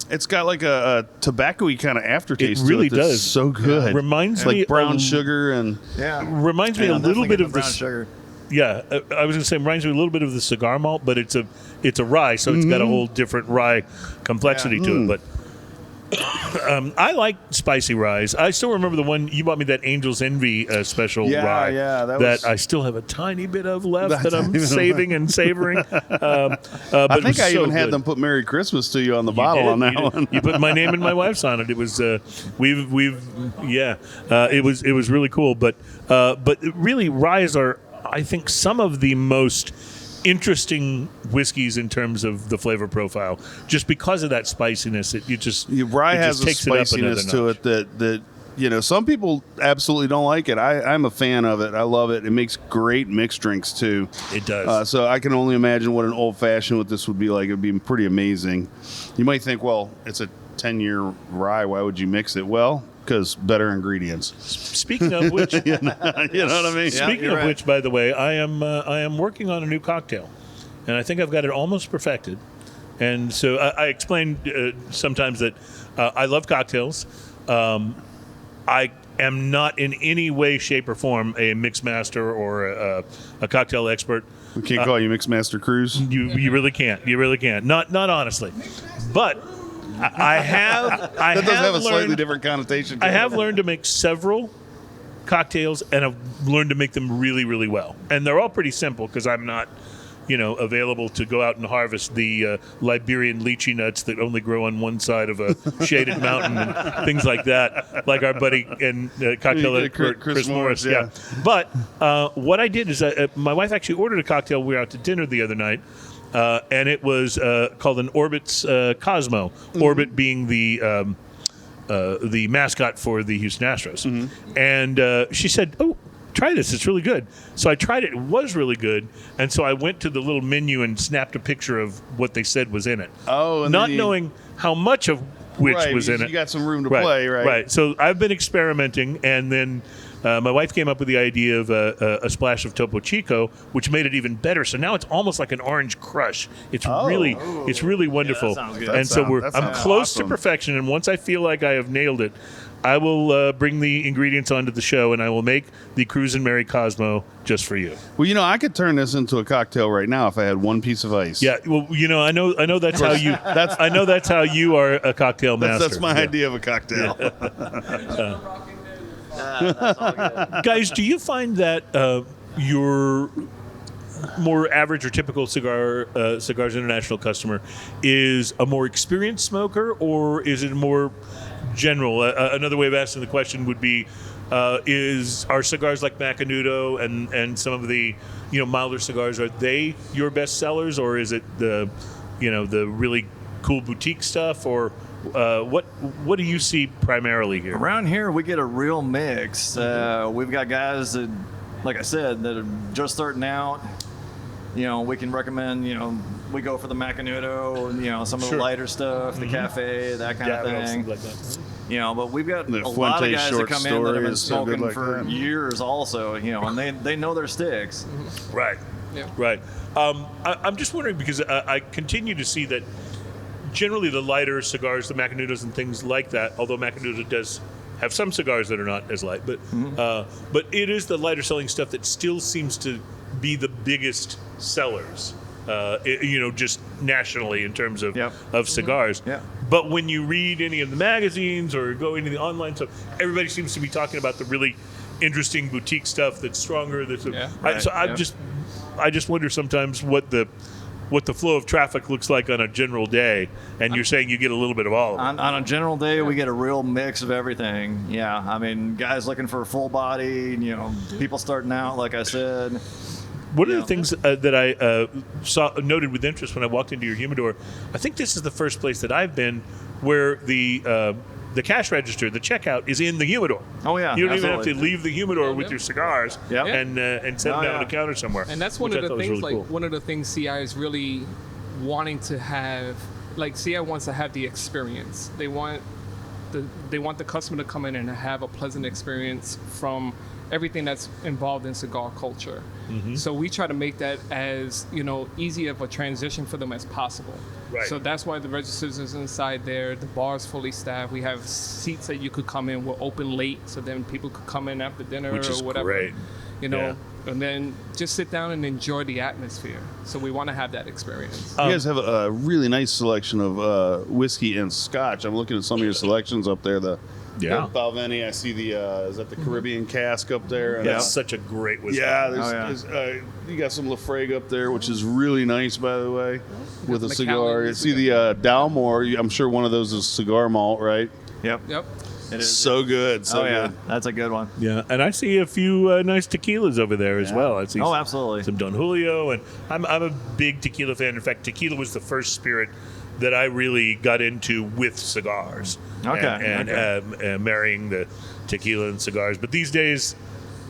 It's got like a tobacco-y kind of aftertaste. It really to it that's does. So good. Reminds like me brown of- sugar and Yeah. Reminds me Yeah, a little definitely bit get of the brown this. sugar. Yeah, I was going to say, reminds me a little bit of the cigar malt, but it's a rye, so it's got a Mm-hmm. whole different rye complexity to it. But I like spicy ryes. I still remember the one you bought me, that Angel's Envy special Yeah, rye. yeah, that that was- I still have a tiny bit of left That that I'm tiny bit of saving and savoring. But I it think was I so even had good. them put "Merry Christmas" to you on the You bottle did, on that you did. one. You put my name and my wife's on it. It was it was really cool. But really, ryes are, I think, some of the most interesting whiskeys in terms of the flavor profile, just because of that spiciness. Rye it has just a takes it up another spiciness to notch. it that some people absolutely don't like it. I'm a fan of it. I love it. It makes great mixed drinks too. It does. So I can only imagine what an old fashioned with this would be like. It'd be pretty amazing. You might think, well, it's a 10-year rye. Why would you mix it? Well, because better ingredients. Speaking of which, You know what I mean? Speaking you're of right. which, by the way, I am working on a new cocktail, and I think I've got it almost perfected. And so I explained sometimes that I love cocktails. I am not in any way, shape, or form a mix master or a cocktail expert. We can't call you Mixmaster Cruz. You really can't. You really can't. Not honestly, but I have. I That does have a learned, slightly different connotation. I have learned to make several cocktails, and I've learned to make them really, really well. And they're all pretty simple because I'm not, available to go out and harvest the Liberian lychee nuts that only grow on one side of a shaded mountain and things like that, like our buddy and cocktail expert Chris Morris. yeah. But what I did is my wife actually ordered a cocktail. We were out to dinner the other night. And it was called an Orbit's Cosmo. Mm-hmm. Orbit being the mascot for the Houston Astros. Mm-hmm. And she said, "Oh, try this. It's really good." So I tried it. It was really good. And so I went to the little menu and snapped a picture of what they said was in it. Oh, and not then you- knowing how much of which Right, was in you it. got some room to play, right? Right. So I've been experimenting, and then my wife came up with the idea of a splash of Topo Chico, which made it even better. So now it's almost like an orange crush. It's really wonderful. sounds good. And I'm sounds close awesome. to perfection. And once I feel like I have nailed it, I will bring the ingredients onto the show, and I will make the Cruisin' Mary Cosmo just for you. Well, I could turn this into a cocktail right now if I had one piece of ice. Yeah, well, I know that's how you. I know that's how you are a cocktail master. That's my idea of a cocktail. That's all good. Guys, do you find that your more average or typical Cigars International customer is a more experienced smoker, or is it more general? Another way of asking the question would be, are cigars like Macanudo and some of the milder cigars, are they your best sellers, or is it the really cool boutique stuff, or what do you see primarily here? Around here, we get a real mix. We've got guys that, like I said, that are just starting out. We can recommend, we go for the Macanudo, some of the lighter stuff, the cafe, that kind of thing. Like that. But we've got The a lot of Fuente guys that short come in that have been stories, so good smoking like for that. years also, and they know their sticks. Right. Yeah. Right. I'm just wondering, because I continue to see that generally the lighter cigars, the Macanudos and things like that, although Macanudo does have some cigars that are not as light, but it is the lighter selling stuff that still seems to be the biggest sellers, just nationally in terms of cigars. Yeah. But when you read any of the magazines or go into the online stuff, everybody seems to be talking about the really interesting boutique stuff that's stronger. I just wonder sometimes what the flow of traffic looks like on a general day, and you're saying you get a little bit of all of it. On a general day, we get a real mix of everything. Yeah, I mean, guys looking for a full body, people starting out, like I said. One of the things that I noted with interest when I walked into your humidor, I think this is the first place that I've been where the cash register, the checkout, is in the humidor. Oh, yeah, you don't even have absolutely. to leave the humidor with your cigars and set them down on the counter somewhere. And that's one which of I the thought was things, really like cool. one of the things CI is really wanting to have. Like CI wants to have the experience. They want the customer to come in and have a pleasant experience from everything that's involved in cigar culture. Mm-hmm. So we try to make that as easy of a transition for them as possible. Right. So that's why the registers is inside there. The bar is fully staffed. We have seats that you could come in. We're open late, so then people could come in after dinner Which is or whatever. great. And then just sit down and enjoy the atmosphere. So we want to have that experience. You guys have a really nice selection of whiskey and scotch. I'm looking at some of your selections up there. The Balvenie. I see the is that the Caribbean cask up there? That's such a great whiskey. Yeah, you got some Lafrague up there, which is really nice, by the way, with a cigar. You Macallans. see the Dalmore. I'm sure one of those is cigar malt, right? Yep. It is. So good. So yeah, good. that's a good one. Yeah, and I see a few nice tequilas over there as well. I see absolutely. some Don Julio, and I'm a big tequila fan. In fact, tequila was the first spirit that I really got into with cigars. And marrying the tequila and cigars. But these days,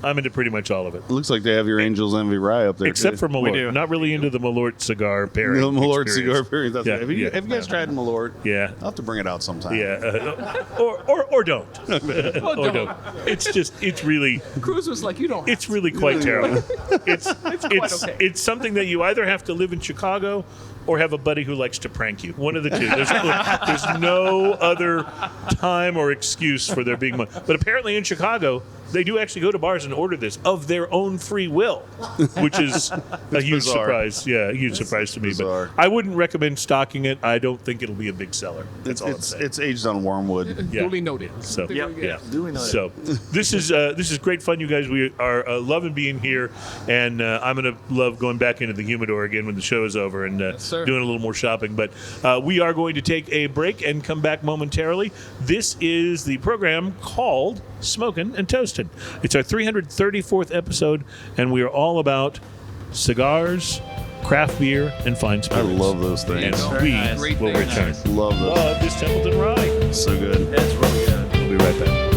I'm into pretty much all of it. It looks like they have your Angel's Envy Rye up there, Except too. for Malort. do. Not really into the Malort cigar pairing. The Malort experience. cigar pairing. That's right. Have you guys tried Malort? Yeah. I'll have to bring it out sometime. Yeah. Or don't. or don't. It's really... Cruz was like, you don't. It's really quite terrible. It's okay. It's something that you either have to live in Chicago or have a buddy who likes to prank you. One of the two. There's no other time or excuse for there being one. But apparently in Chicago, they do actually go to bars and order this of their own free will, which is a huge bizarre. surprise. Yeah, a huge surprise to me. bizarre. But I wouldn't recommend stocking it. I don't think it'll be a big seller. That's all I'm saying. It's aged on wormwood. Yeah. Duly noted. So yeah. Duly noted. So this is great fun, you guys. We are loving being here, and I'm gonna love going back into the humidor again when the show is over and sir. doing a little more shopping. But we are going to take a break and come back momentarily. This is the program called Smokin' and Toastin'. It's our 334th episode, and we are all about cigars, craft beer, and fine I spirits. love those And things. we nice. Great will things. return. Love those. Love this Templeton Rye. So good. It's really good. We'll be right back.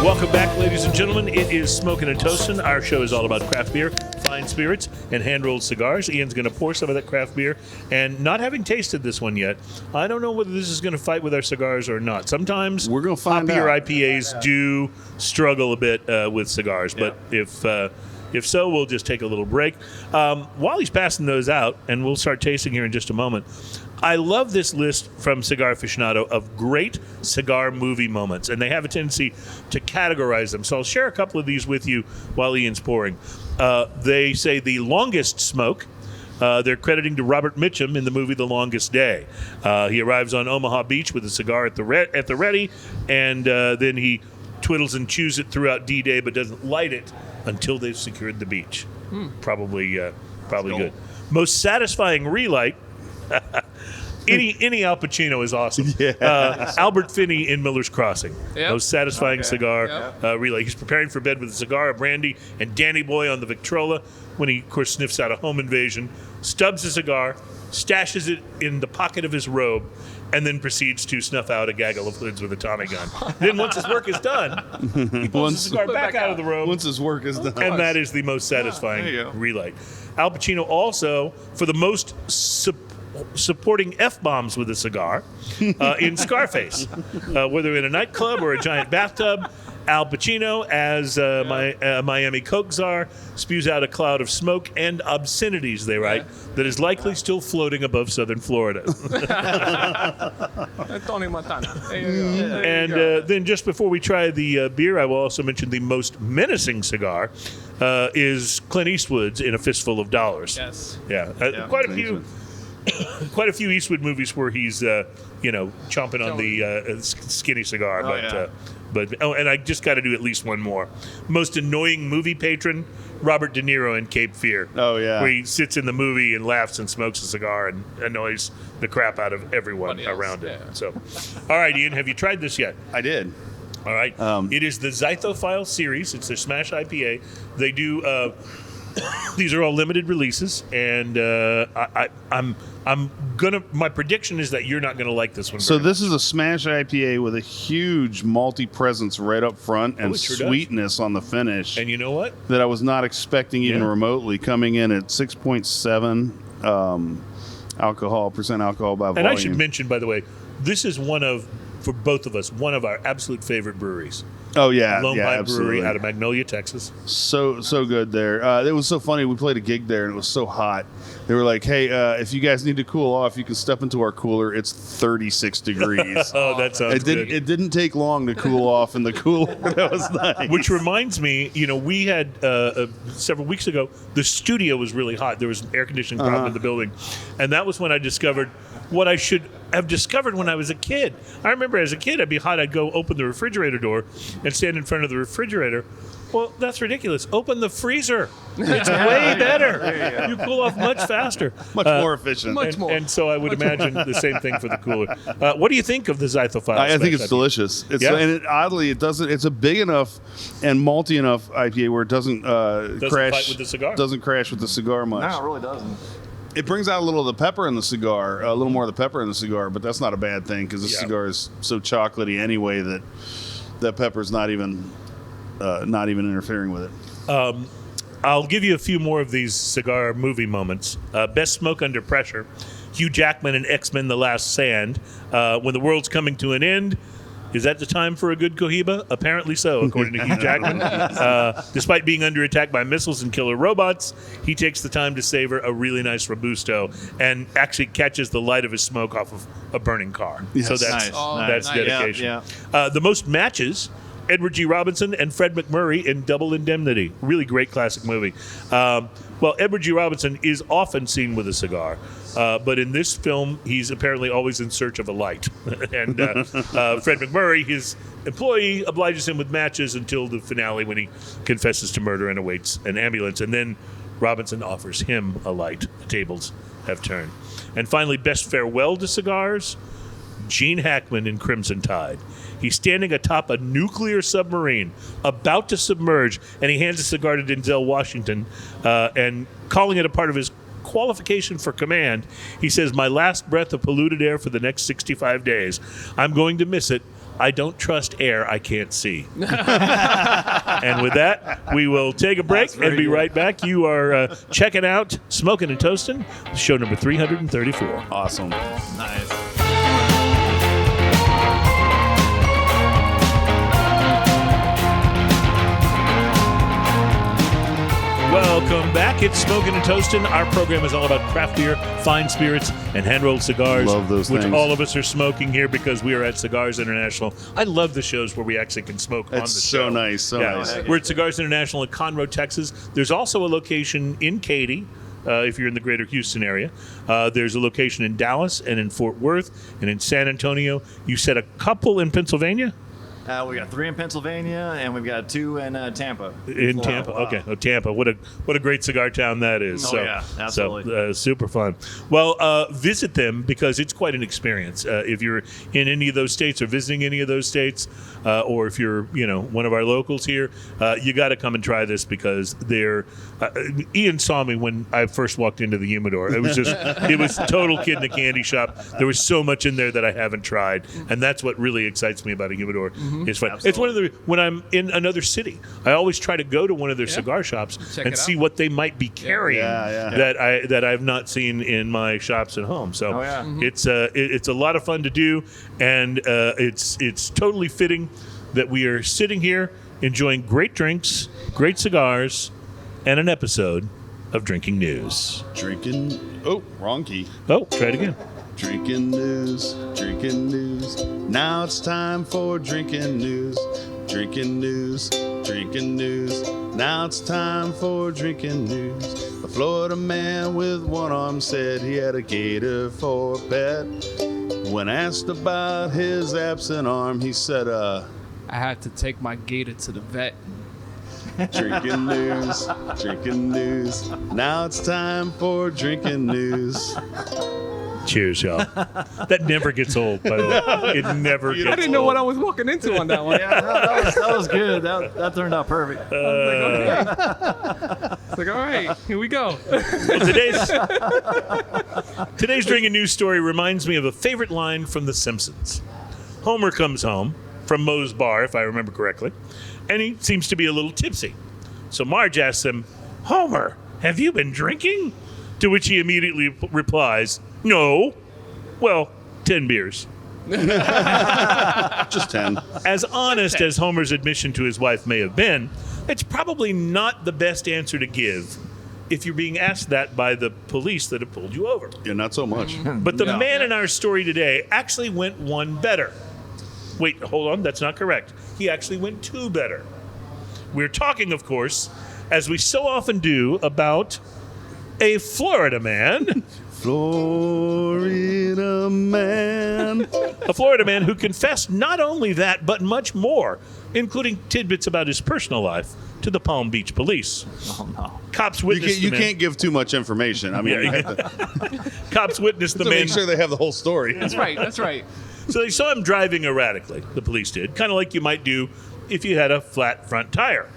Welcome back, ladies and gentlemen. It is Smokin' and Toastin'. Our show is all about craft beer, fine fine spirits and hand-rolled cigars. Ian's going to pour some of that craft beer. And not having tasted this one yet, I don't know whether this is going to fight with our cigars or not. Sometimes We're gonna find hoppier out. IPAs do struggle a bit with cigars. But if so, we'll just take a little break. While he's passing those out, and we'll start tasting here in just a moment, I love this list from Cigar Aficionado of great cigar movie moments, and they have a tendency to categorize them. So I'll share a couple of these with you while Ian's pouring. They say the longest smoke. They're crediting to Robert Mitchum in the movie The Longest Day. He arrives on Omaha Beach with a cigar at the ready, and then he twiddles and chews it throughout D-Day, but doesn't light it until they've secured the beach. Probably good. Most satisfying relight. Any Al Pacino is awesome. Albert Finney in Miller's Crossing. Yep. Most satisfying cigar Yep. relight. He's preparing for bed with a cigar, a brandy, and Danny Boy on the Victrola when he, of course, sniffs out a home invasion, stubs a cigar, stashes it in the pocket of his robe, and then proceeds to snuff out a gaggle of hoods with a Tommy gun. Then once his work is done, he pulls the cigar back out of the robe, Once his work is done. and that is the most satisfying there you go. relight. Al Pacino also, for the most supporting F-bombs with a cigar in Scarface. Whether in a nightclub or a giant bathtub, Al Pacino, as Miami Coke czar, spews out a cloud of smoke and obscenities, they write, that is likely still floating above southern Florida. Tony Montana. There you go. And then just before we try the beer, I will also mention the most menacing cigar is Clint Eastwood's In a Fistful of Dollars. Yes. Yeah, quite a few Eastwood movies where he's chomping on the skinny cigar. And I just got to do at least one more. Most annoying movie patron, Robert De Niro in Cape Fear. Oh, yeah. Where he sits in the movie and laughs and smokes a cigar and annoys the crap out of everyone Everybody else, around it. yeah. So, all right, Ian, have you tried this yet? I did. All right. It is the Zy-Tho-Phile series. It's their Smash IPA. They do. These are all limited releases, and I'm gonna. My prediction is that you're not gonna like this one. So very this is a Smash IPA with a huge malty presence right up front and it sure does. sweetness on the finish much. And you know what? that I was not expecting even Yeah. remotely, coming in at 6.7 percent alcohol by volume. And I should mention, by the way, this is for both of us, one of our absolute favorite breweries. Oh yeah, Lone yeah, Pine absolutely. Brewery out of Magnolia, Texas. So good there. It was so funny. We played a gig there and it was so hot. They were like, "Hey, if you guys need to cool off, you can step into our cooler. It's 36 degrees." Oh, that sounds good. It didn't take long to cool off in the cooler. That was nice. Which reminds me, we had several weeks ago, the studio was really hot. There was an air conditioning problem in the building. And that was when I discovered what I should have discovered when I was a kid. I remember as a kid, I'd be hot, I'd go open the refrigerator door and stand in front of the refrigerator. Well, that's ridiculous. Open the freezer. It's way better. You cool off much faster. Much more efficient. And so I would imagine the same thing for the cooler. What do you think of the Zy-Tho-Phile? I think Smash it's IPA? delicious. Yeah? And oddly, it doesn't. It's a big enough and malty enough IPA where it doesn't crash fight with the cigar. Doesn't crash with the cigar much. No, it really doesn't. It brings out a little of the pepper in the cigar, a little more of the pepper in the cigar, but that's not a bad thing because the Yeah. cigar is so chocolatey anyway that that pepper's not even interfering with it. I'll give you a few more of these cigar movie moments. Best smoke under pressure. Hugh Jackman in X-Men: The Last Stand. When the world's coming to an end, is that the time for a good cohiba? Apparently so, according to Hugh Jackman. Despite being under attack by missiles and killer robots, he takes the time to savor a really nice Robusto and actually catches the light of his smoke off of a burning car. Yes. So that's Nice. Oh, that's nice. dedication. Yeah, The most matches. Edward G. Robinson and Fred McMurray in Double Indemnity. Really great classic movie. Well, Edward G. Robinson is often seen with a cigar, but in this film, he's apparently always in search of a light. And Fred McMurray, his employee, obliges him with matches until the finale when he confesses to murder and awaits an ambulance. And then Robinson offers him a light. The tables have turned. And finally, best farewell to cigars. Gene Hackman in Crimson Tide. He's standing atop a nuclear submarine about to submerge, and he hands a cigar to Denzel Washington, and calling it a part of his qualification for command, he says, "My last breath of polluted air for the next 65 days. I'm going to miss it. I don't trust air I can't see. And with that, we will take a break and be right back. You are checking out Smoking and Toasting, show number 334. Awesome. Nice. Welcome back. It's Smoking and Toasting. Our program is all about craft beer, fine spirits, and hand-rolled cigars. Love those which things. all of us are smoking here because we are at Cigars International. I love the shows where we actually can smoke on the It's show. so nice, so nice. We're at Cigars International in Conroe, Texas. There's also a location in Katy. If you're in the greater Houston area. There's a location in Dallas and in Fort Worth and in San Antonio. You said a couple in Pennsylvania? We got 3 in Pennsylvania, and we've got 2 in Tampa. In Tampa, Wow. okay. Oh, Tampa. What a great cigar town that is. Oh, yeah, absolutely. So, super fun. Well, visit them because it's quite an experience. If you're in any of those states or visiting any of those states, or if you're, one of our locals here, you got to come and try this because they're. Ian saw me when I first walked into the humidor. It was it was total kid in a candy shop. There was so much in there that I haven't tried, and that's what really excites me about a humidor. It's fun. Absolutely. It's one of the when I'm in another city, I always try to go to one of their cigar shops Check and it see out. what they might be carrying that I've not seen in my shops at home. So it's a lot of fun to do, and it's totally fitting that we are sitting here enjoying great drinks, great cigars, and an episode of Drinking News. Drinking. Oh, wrong key. Oh, try it again. Drinking news, drinking news. Now it's time for drinking news. Drinking news, drinking news. Now it's time for drinking news. A Florida man with one arm said he had a gator for a pet. When asked about his absent arm, he said, I had to take my gator to the vet. drinking news, drinking news. Now it's time for drinking news. Cheers, y'all. That never gets old, by the way. It never gets old. I didn't know what I was walking into on that one. Yeah, that was good. That turned out perfect. It's like, all right, here we go. Well, today's Drinking News story reminds me of a favorite line from The Simpsons. Homer comes home from Moe's bar, if I remember correctly, and he seems to be a little tipsy. So Marge asks him, Homer, have you been drinking? To which he immediately replies, no. Well, 10 beers. Just 10. As honest as Homer's admission to his wife may have been, it's probably not the best answer to give if you're being asked that by the police that have pulled you over. Yeah, not so much. But the man in our story today actually went one better. Wait, hold on, that's not correct. He actually went 2 better. We're talking, of course, as we so often do, about a Florida man. Florida man. A Florida man who confessed not only that, but much more, including tidbits about his personal life, to the Palm Beach police. Oh, no. Cops You witnessed the man. can't give too much information. I mean, you have to, Cops witnessed the to man. make sure they have the whole story. That's right. That's right. So they saw him driving erratically, the police did, kind of like you might do if you had a flat front tire,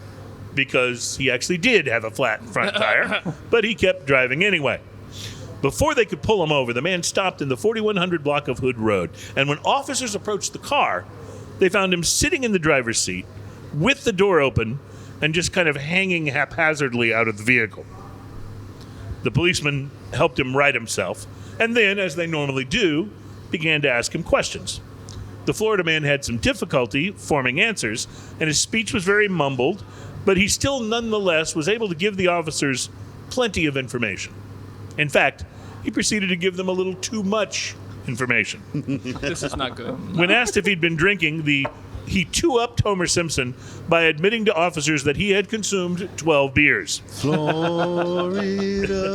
because he actually did have a flat front tire, but he kept driving anyway. Before they could pull him over, the man stopped in the 4100 block of Hood Road, and when officers approached the car, they found him sitting in the driver's seat with the door open and just kind of hanging haphazardly out of the vehicle. The policeman helped him right himself, and then, as they normally do, began to ask him questions. The Florida man had some difficulty forming answers, and his speech was very mumbled, but he still nonetheless was able to give the officers plenty of information. In fact, he proceeded to give them a little too much information. This is not good. When asked if he'd been drinking, he two-upped Homer Simpson by admitting to officers that he had consumed 12 beers. Florida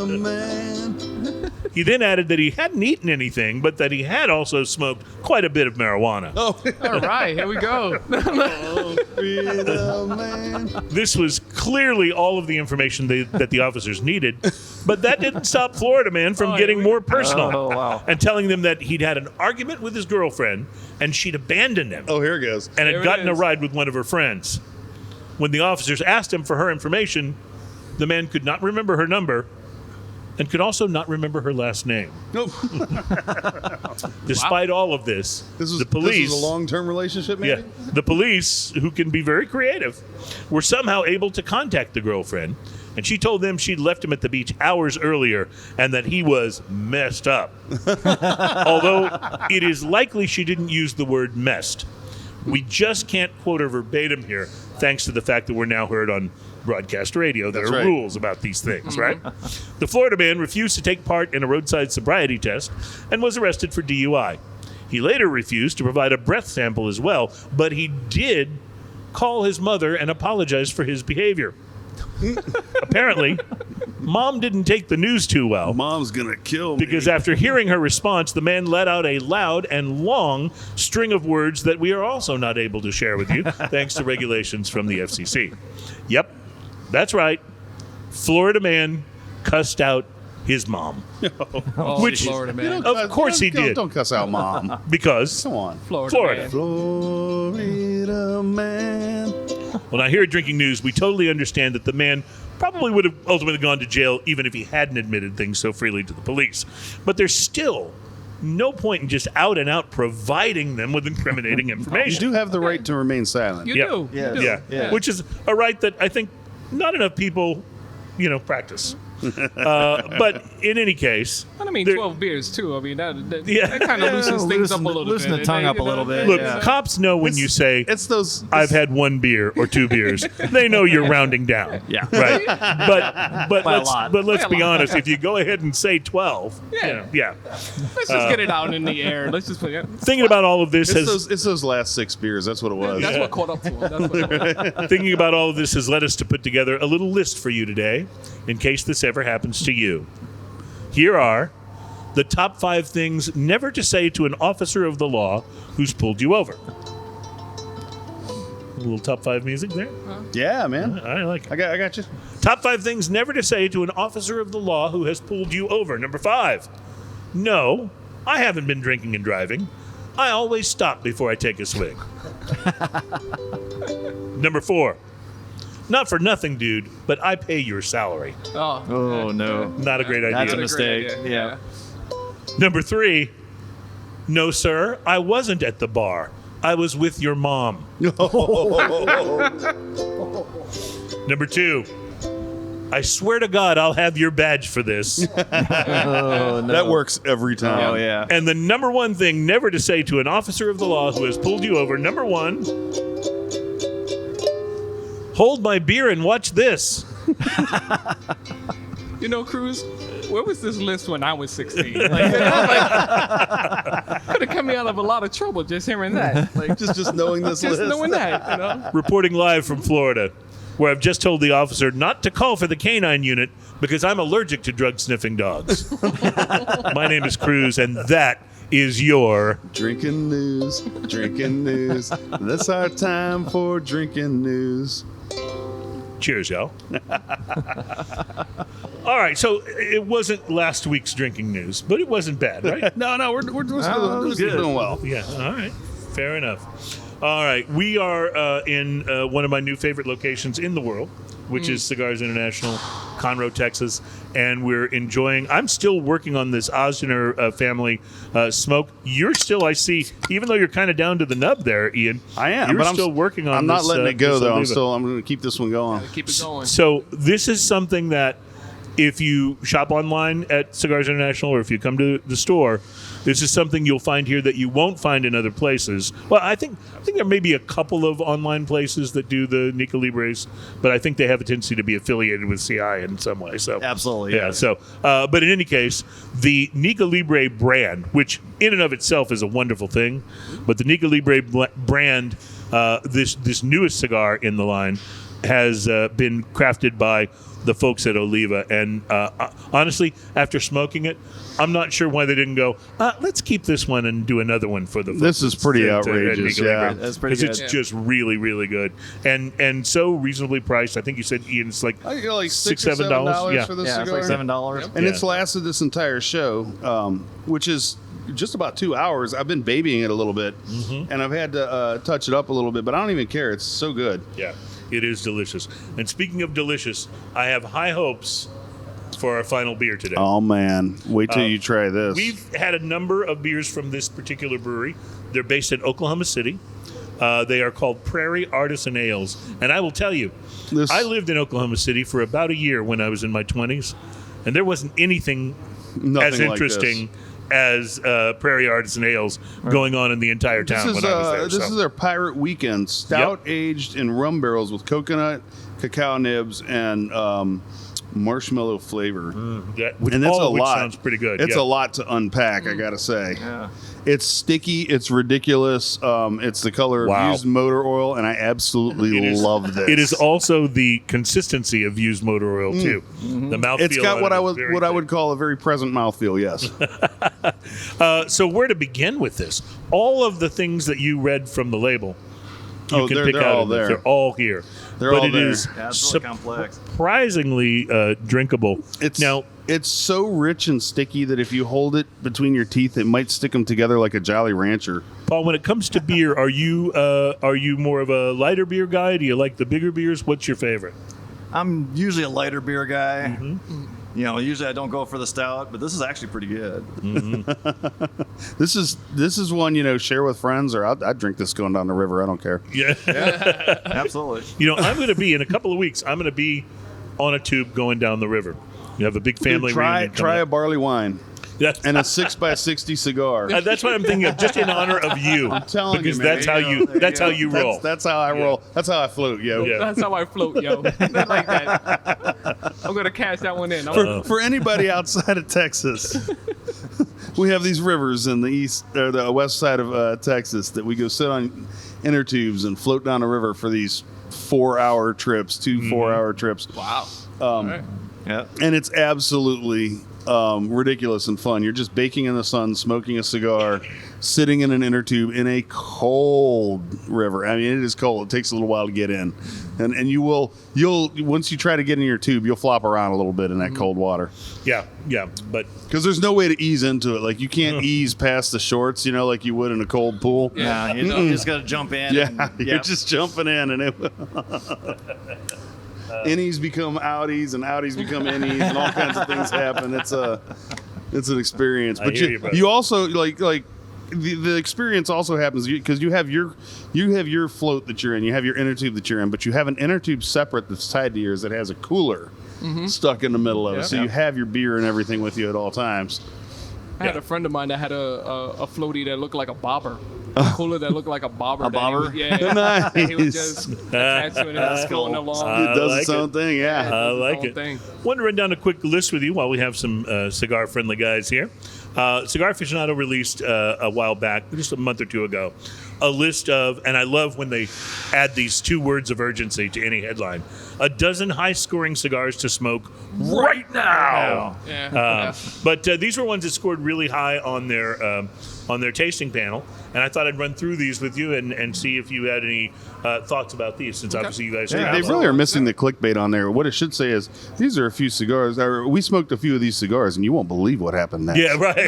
man. He then added that he hadn't eaten anything, but that he had also smoked quite a bit of marijuana. Oh, All right, here we go. Florida man. This was clearly all of the information that the officers needed, but that didn't stop Florida Man from getting more personal Oh, wow. and telling them that he'd had an argument with his girlfriend and she'd abandoned him Oh, here it goes. and There had it gotten a is. ride with one of her friends. When the officers asked him for her information, the man could not remember her number, and could also not remember her last name. Nope. Despite all of this, the police, This was a long-term relationship, maybe? yeah, the police, who can be very creative, were somehow able to contact the girlfriend, and she told them she'd left him at the beach hours earlier and that he was messed up. Although it is likely she didn't use the word messed. We just can't quote her verbatim here, thanks to the fact that we're now heard on broadcast radio. There That's are right. rules about these things, right? The Florida man refused to take part in a roadside sobriety test and was arrested for DUI. He later refused to provide a breath sample as well, but he did call his mother and apologize for his behavior. Apparently, Mom didn't take the news too well. Mom's gonna kill me. Because after hearing her response, the man let out a loud and long string of words that we are also not able to share with you, thanks to regulations from the FCC. Yep, that's right. Florida man cussed out his mom. Oh, Which- Florida man. Of course he did. Don't cuss out Mom. Because Come on. Florida. Florida man. Well, now here at Drinking News, we totally understand that the man probably would have ultimately gone to jail even if he hadn't admitted things so freely to the police. But there's still no point in just out and out providing them with incriminating You information. do have the right to remain silent. You Yeah. do. Yes. You do. Yeah. Yeah. Which is a right that I think not enough people, practice. But in any case, And I mean, there- 12 beers, too. I mean, that Yeah. kind of loosens things up a little bit. loosen the tongue up a little bit. look, Yeah. cops know when you say, It's those. I've had one beer or two beers. They know you're rounding down. Yeah. Right. But By a let's lot. but let's By a be lot. honest. If you go ahead and say 12, Yeah. yeah. Let's just get it out in the air. Let's just put it. Thinking about all of this It's those last 6 beers. That's what it was. That's what caught up to him. That's what thinking about all of this has led us to put together a little list for you today, in case this ever happens to you. Here are the top 5 things never to say to an officer of the law who's pulled you over. A little top 5 music there. Yeah, man. I like it. I got you. Top 5 things never to say to an officer of the law who has pulled you over. Number 5, no, I haven't been drinking and driving. I always stop before I take a swig. Number 4, not for nothing, dude, but I pay your salary. Oh, no. Not a great idea. That's a Not a mistake. great idea. Yeah. Number 3, no, sir, I wasn't at the bar. I was with your mom. Number 2, I swear to God, I'll have your badge for this. Oh, no. That works every time. Oh, yeah. And the number 1 thing never to say to an officer of the law who has pulled you over, number 1, hold my beer and watch this. You know, Cruz, where was this list when I was 16? Could have come me out of a lot of trouble just hearing that. Like, Just knowing this just list. knowing that, you know? Reporting live from Florida, where I've just told the officer not to call for the canine unit because I'm allergic to drug-sniffing dogs. My name is Cruz, and that is your... Drinking news. Drinking news. That's our time for drinking news. Cheers, y'all. All right, so it wasn't last week's drinking news, but it wasn't bad, right? No, we're still doing well. Yeah, all right. Fair enough. All right, we are in one of my new favorite locations in the world, which is Cigars International, Conroe, Texas, and we're enjoying. I'm still working on this Osgener family smoke. You're still, I see, even though you're kind of down to the nub there, Ian. I am. You're but still working on. I'm not this, letting it go this though. Oliva. I'm going to keep this one going. Keep it going. So this is something that if you shop online at Cigars International or if you come to the store, this is something you'll find here that you won't find in other places. Well, I think there may be a couple of online places that do the Nica Libres, but I think they have a tendency to be affiliated with CI in some way. So Absolutely. yeah. So, but in any case, the Nica Libre brand, which in and of itself is a wonderful thing, but the Nica Libre brand, this newest cigar in the line, has been crafted by the folks at Oliva. And honestly, after smoking it, I'm not sure why they didn't go, let's keep this one and do another one for the folks. This is pretty at outrageous, Nica yeah. Libre. That's pretty 'Cause good. it's Yeah. just really, really good. And so reasonably priced. I think you said, Ian, it's like I think like $6, $6 or $7. $7 Yeah. for this Yeah, it's cigar. like $7. Yep. And Yeah. it's lasted this entire show, which is just about 2 hours. I've been babying it a little bit, and I've had to touch it up a little bit, but I don't even care. It's so good. Yeah, it is delicious. And speaking of delicious, I have high hopes for our final beer today. Oh man, wait till you try this. We've had a number of beers from this particular brewery. They're based in Oklahoma City. They are called Prairie Artisan Ales. And I will tell you, I lived in Oklahoma City for about a year when I was in my 20s, and there wasn't anything as like interesting as Prairie Artisan Ales going on in the entire town when I was there. This is their Pirate Weekend Stout aged in rum barrels with coconut, cacao nibs, and marshmallow flavor. and that's all a of which lot. sounds pretty good. It's yeah. a lot to unpack, I gotta say. Yeah. It's sticky. It's ridiculous. It's the color of Wow. used motor oil, and I absolutely love this. It is also the consistency of used motor oil too. The mouthfeel. It's got on what it I is would very what I thick. would call a very present mouthfeel. Yes. So where to begin with this? All of the things that you read from the label, you Oh, can they're- pick they're out. all of this. there. They're all here. They're but all it there. is Yeah, it's really complex. surprisingly drinkable. It's so rich and sticky that if you hold it between your teeth, it might stick them together like a Jolly Rancher. Paul, when it comes to beer, are you more of a lighter beer guy? Do you like the bigger beers? What's your favorite? I'm usually a lighter beer guy. You know, usually I don't go for the stout, but this is actually pretty good. This is one, share with friends, or I'd drink this going down the river. I don't care. Yeah. Absolutely. I'm going to be in a couple of weeks. I'm going to be on a tube going down the river. You have a big family Try reunion coming a up. barley wine That's, and a 6x60 cigar. that's what I'm thinking of, just in honor of you. I'm telling you, because man. that's how There you you go. There that's you how go. you roll. That's how I roll. That's how I float, yo. Yeah. That's how I float, yo. Not like that. I'm gonna cash that one in. For anybody outside of Texas, we have these rivers in the east or the west side of Texas that we go sit on inner tubes and float down a river for these 4-hour trips, 4-hour trips. Wow. Yeah. And it's absolutely ridiculous and fun. You're just baking in the sun, smoking a cigar, sitting in an inner tube in a cold river. I mean, it is cold. It takes a little while to get in, and you'll once you try to get in your tube, you'll flop around a little bit in that cold water Yeah, but because there's no way to ease into it. Like you can't ease past the shorts, like you would in a cold pool. Yeah, you just got to jump in. Yeah, and, you're just jumping in, and innies become outies, and outies become innies, and all kinds of things happen. It's an experience. I But hear you, brother. you also like the experience also happens because you have your float that you're in, you have your inner tube that you're in, but you have an inner tube separate that's tied to yours that has a cooler stuck in the middle of it. Yeah. So you have your beer and everything with you at all times. I had a friend of mine that had a floaty that looked like a bobber. A cooler that looked like a bobber. A that he bobber? would- Yeah. He would Nice. just attach to it and just floating along. I It does like its own it. thing, yeah. Yeah. I It's like its own it. thing. Want to run down a quick list with you while we have some cigar-friendly guys here. Cigar Aficionado released a while back, just a month or two ago, a list of, and I love when they add these 2 words of urgency to any headline, a dozen high-scoring cigars to smoke right now. Yeah. But these were ones that scored really high on their tasting panel, and I thought I'd run through these with you and see if you had any thoughts about these, since obviously you guys They really are missing the clickbait on there. What it should say is, these are a few cigars. Or we smoked a few of these cigars, and you won't believe what happened next. Yeah, right.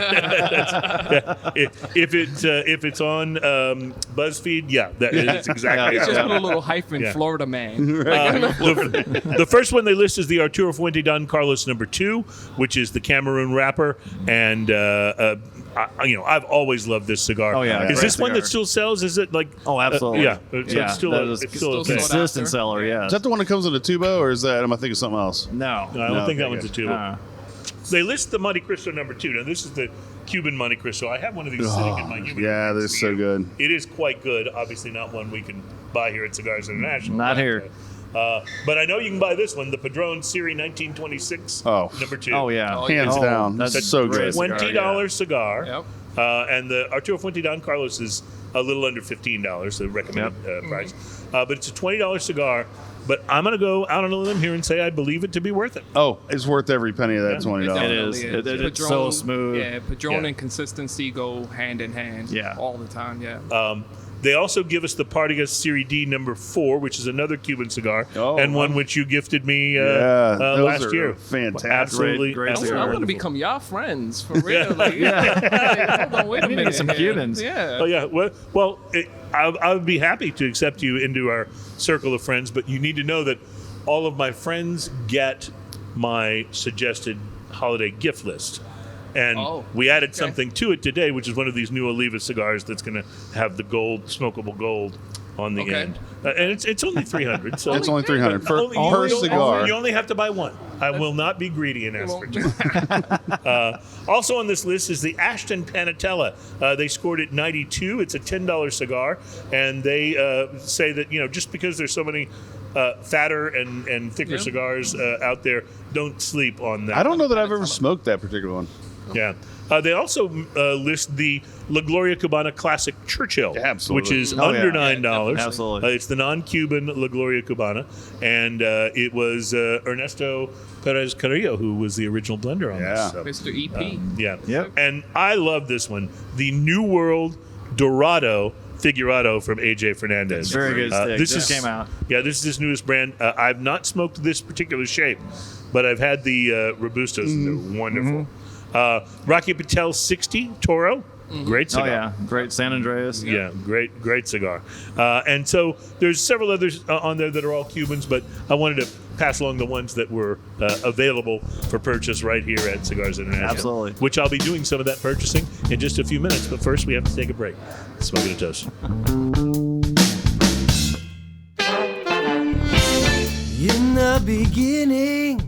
If it's on BuzzFeed, yeah, that is exactly. It's how just it put a little hyphen, Yeah. Florida man. The first one they list is the Arturo Fuente Don Carlos No. 2, which is the Cameroon wrapper, and I've always loved this cigar. Oh, yeah, is great this one that cigar. still sells? Is it like? Oh, absolutely. Yeah, so it's still that a, is it's still a still thing. sold out. consistent after. seller, yes. Is that the one that comes in a tubo, or am I thinking of something else? No. No, I don't No, think that okay, one's a good. two. They list the Monte Cristo No. 2. Now this is the Cuban Monte Cristo. I have one of these sitting in my humidor. Yeah, this is so good. It is quite good. Obviously, not one we can buy here at Cigars International. Not here. But I know you can buy this one, the Padron Serie 1926, Oh. No. 2. Oh, yeah. Hands Oh, down. that's That's so great good. $20 cigar. Yep. And the Arturo Fuente Don Carlos is a little under $15, the recommended price. But it's a $20 cigar. But I'm going to go out on a limb here and say I believe it to be worth it. Oh, it's worth every penny of that $20. It is. It's so smooth. Yeah, Padron Yeah. and consistency go hand in hand. Yeah. All the time. Yeah. They also give us the Partagas Serie D No. 4, which is another Cuban cigar, Oh, and wow. one which you gifted me those last are year. fantastic. Absolutely. Great I cigar. want to become y'all friends for real. Like, hold on, wait a We need to minute. get some here. Cubans. Yeah. Oh, yeah. I would be happy to accept you into our circle of friends, but you need to know that all of my friends get my suggested holiday gift list. And Oh, we added okay. something to it today, which is one of these new Oliva cigars that's going to have the gold, smokable gold on the Okay. end. And it's only $300. So It's only $300 per you cigar. You only have to buy one. I will not be greedy and ask for two. Also on this list is the Ashton Panatella. They scored it 92. It's a $10 cigar, and they say that just because there's so many fatter and thicker cigars out there, don't sleep on that. I don't know that I've ever smoked that particular one. Yeah. They also list the La Gloria Cubana Classic Churchill, Absolutely. which is Oh, under yeah. $9. Absolutely. It's the non-Cuban La Gloria Cubana, and it was Ernesto Perez Carrillo who was the original blender on Yeah. this. So, Mr. EP. yeah. Yep. And I love this one, the New World Dorado Figurado from AJ Fernandez. It's very good stick. This Just came out. Yeah, this is his newest brand. I've not smoked this particular shape, but I've had the Robustos, and they're wonderful. Rocky Patel 60 Toro, great cigar. Oh yeah, great San Andreas. Yeah, great cigar. And so there's several others on there that are all Cubans, but I wanted to pass along the ones that were available for purchase right here at Cigars International. Absolutely. Which I'll be doing some of that purchasing in just a few minutes. But first, we have to take a break. Smoking a toast. In the beginning.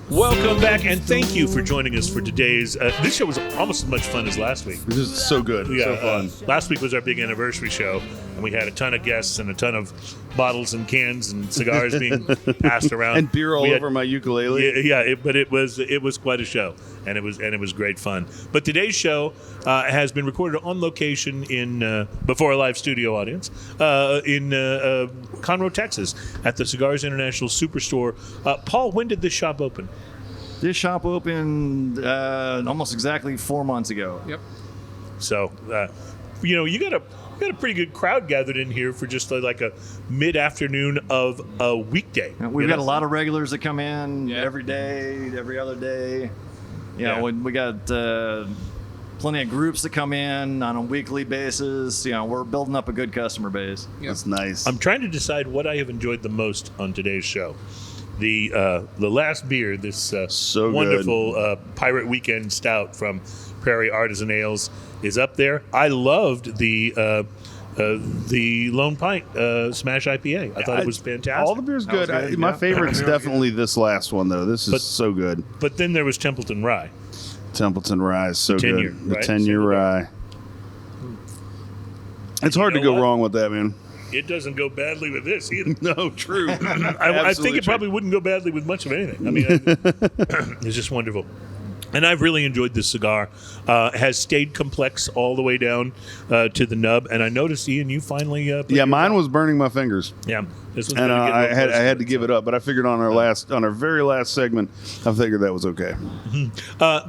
Welcome back, and thank you for joining us for today's. This show was almost as much fun as last week. This is so good. So fun. Last week was our big anniversary show, and we had a ton of guests and a ton of bottles and cans and cigars being passed around. And beer all We had- over my ukulele. but it was quite a show, and it was great fun. But today's show has been recorded on location in before a live studio audience in Conroe, Texas, at the Cigars International Superstore. Paul, when did this shop open? This shop opened almost exactly 4 months ago. Yep. So, you got a pretty good crowd gathered in here for just like a mid-afternoon of a weekday. And we've You got know? a lot of regulars that come in Yeah. every day, every other day. Yeah. We got plenty of groups that come in on a weekly basis. We're building up a good customer base. Yep. That's nice. I'm trying to decide what I have enjoyed the most on today's show. The last beer, this So good. wonderful Pirate Weekend Stout from Prairie Artisan Ales, is up there. I loved the Lone Pint Smash IPA. I thought it was fantastic. All the beer's That was good. good, My yeah. favorite's definitely this last one, though. This is But- so good. But then there was Templeton Rye. Templeton Rye is so 10-year, good. The right? 10-year Single rye. It's hard You to know go what? wrong with that, man. It doesn't go badly with this either. No, true. I think Absolutely it probably wouldn't go badly with much of anything. I mean, it's just wonderful. And I've really enjoyed this cigar. It has stayed complex all the way down to the nub. And I noticed, Ian, you finally put Yeah, your- mine was burning my fingers, Yeah, this one's and gonna get a I little had closer to give it up. But I figured on our very last segment, I figured that was okay.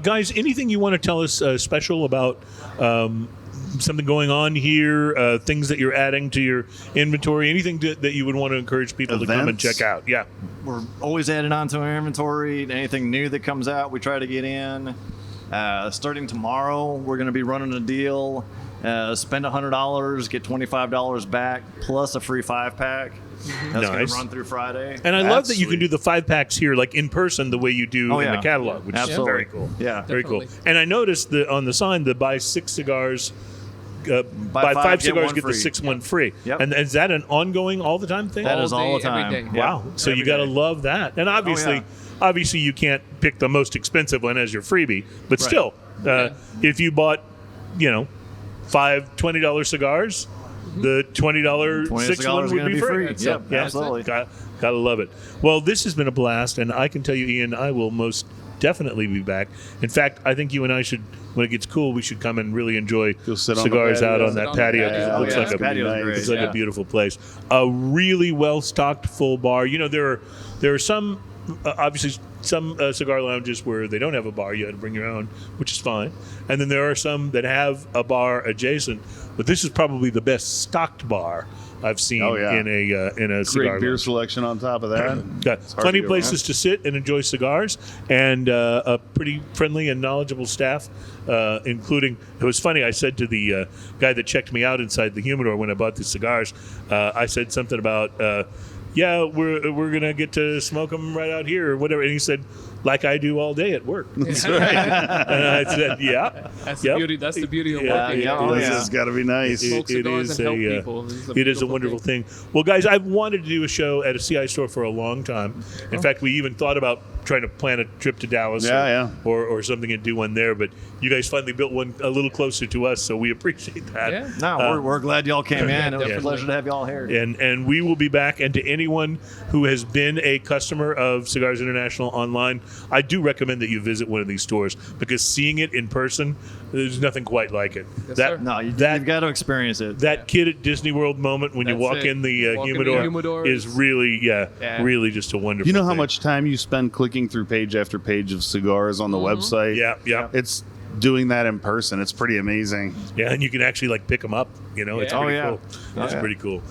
Guys, anything you want to tell us special about something going on here, things that you're adding to your inventory, anything that you would want to encourage people to come and Events? check out? Yeah. We're always adding on to our inventory. Anything new that comes out, we try to get in. Starting tomorrow, we're going to be running a deal. Spend $100, get $25 back, plus a free 5-pack. That's going Nice. to run through Friday. And I love that That's you can do the 5-packs here, like in person, the way you do Oh, in the yeah. catalog, which Absolutely. is very cool. Yeah. Very cool. Definitely. And I noticed that on the sign, the buy 6 cigars, buy 5 5, get cigars, one get the free. 6th one free. Yep. And is that an ongoing all the time thing? That is all the day, every time. day. Wow. So Every you got to day. love that. And obviously, yeah. you can't pick the most expensive one as your freebie, but still, if you bought, 5 $20 cigars, the $20 $20 sixth cigars one are would gonna be be free. free. Yep, absolutely. Gotta love it. Well, this has been a blast, and I can tell you, Ian, I will most definitely be back. In fact, I think you and I should, when it gets cool, we should come and really enjoy You'll sit on the cigars out patio. on that Sit on the patio. patio. It looks Yeah, like a patio's great. It's like Yeah. a beautiful place. A really well-stocked full bar. There are some, obviously, some cigar lounges where they don't have a bar. You had to bring your own, which is fine. And then there are some that have a bar adjacent. But this is probably the best stocked bar I've seen Oh, yeah. in a cigar Great beer lounge. selection on top of that. Got hard plenty to of go places to sit and enjoy cigars, and a pretty friendly and knowledgeable staff, including, it was funny, I said to the guy that checked me out inside the humidor when I bought these cigars, I said something about, we're going to get to smoke them right out here or whatever, and he said, like I do all day at work. That's right. And I said, yeah. That's Yep. the beauty. That's the beauty of Yeah, working. yeah, This has got to be nice. Smoke cigars and help people. This is a it is a beautiful wonderful thing. Well, guys, I've wanted to do a show at a CI store for a long time. In fact, we even thought about trying to plan a trip to Dallas or something and do one there, but you guys finally built one a little closer to us, so we appreciate that. Yeah. No, we're glad y'all came in. It was a definitely. pleasure to have y'all here. And we will be back. And to anyone who has been a customer of Cigars International online, I do recommend that you visit one of these stores, because seeing it in person, there's nothing quite like it. Yes, sir. No, you've got to experience it. That kid at Disney World moment when you That's walk it. in the Walk in the humidor, humidor is really, really just a wonderful You know how thing. much time you spend clicking through page after page of cigars on the website? Yeah. It's doing that in person. It's pretty amazing. Yeah, and you can actually like pick them up. It's Yeah. pretty Oh, yeah. cool. It's yeah. pretty cool.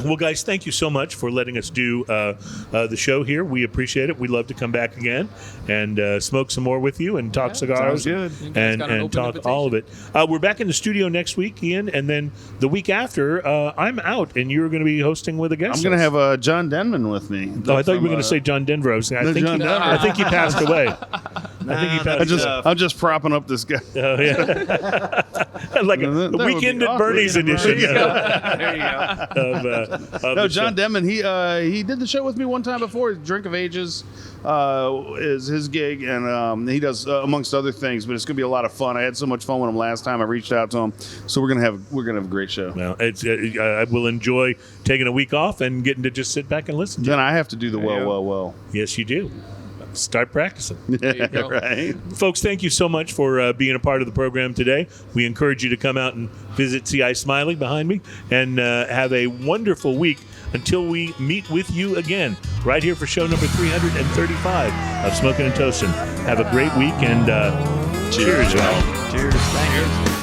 Well, guys, thank you so much for letting us do the show here. We appreciate it. We'd love to come back again and smoke some more with you and talk cigars sounds good. You guys got an and open talk all of it. We're back in the studio next week, Ian, and then the week after, I'm out, and you're going to be hosting with a guest. I'm going to have John Denman with me. Oh, I thought you were going to say John Denver. I was saying, No, John Denver. I think he passed away. I think he passed away. I'm just propping up this guy. Oh, yeah. Like a That would Weekend be at awkward. Bernie's edition. There you go. of No, the John show. Denman. He did the show with me one time before. Drink of Ages is his gig, and he does amongst other things. But it's gonna be a lot of fun. I had so much fun with him last time. I reached out to him, so we're gonna have a great show. Well, it's I will enjoy taking a week off and getting to just sit back and listen to Then I have to do the well. it. Yes, you do. Start practicing. you go. Right. Folks, thank you so much for being a part of the program today. We encourage you to come out and visit CI Smiley behind me and have a wonderful week until we meet with you again right here for show number 335 of Smoking and Toasting. Have a great week and cheers, y'all. Cheers. Thank you.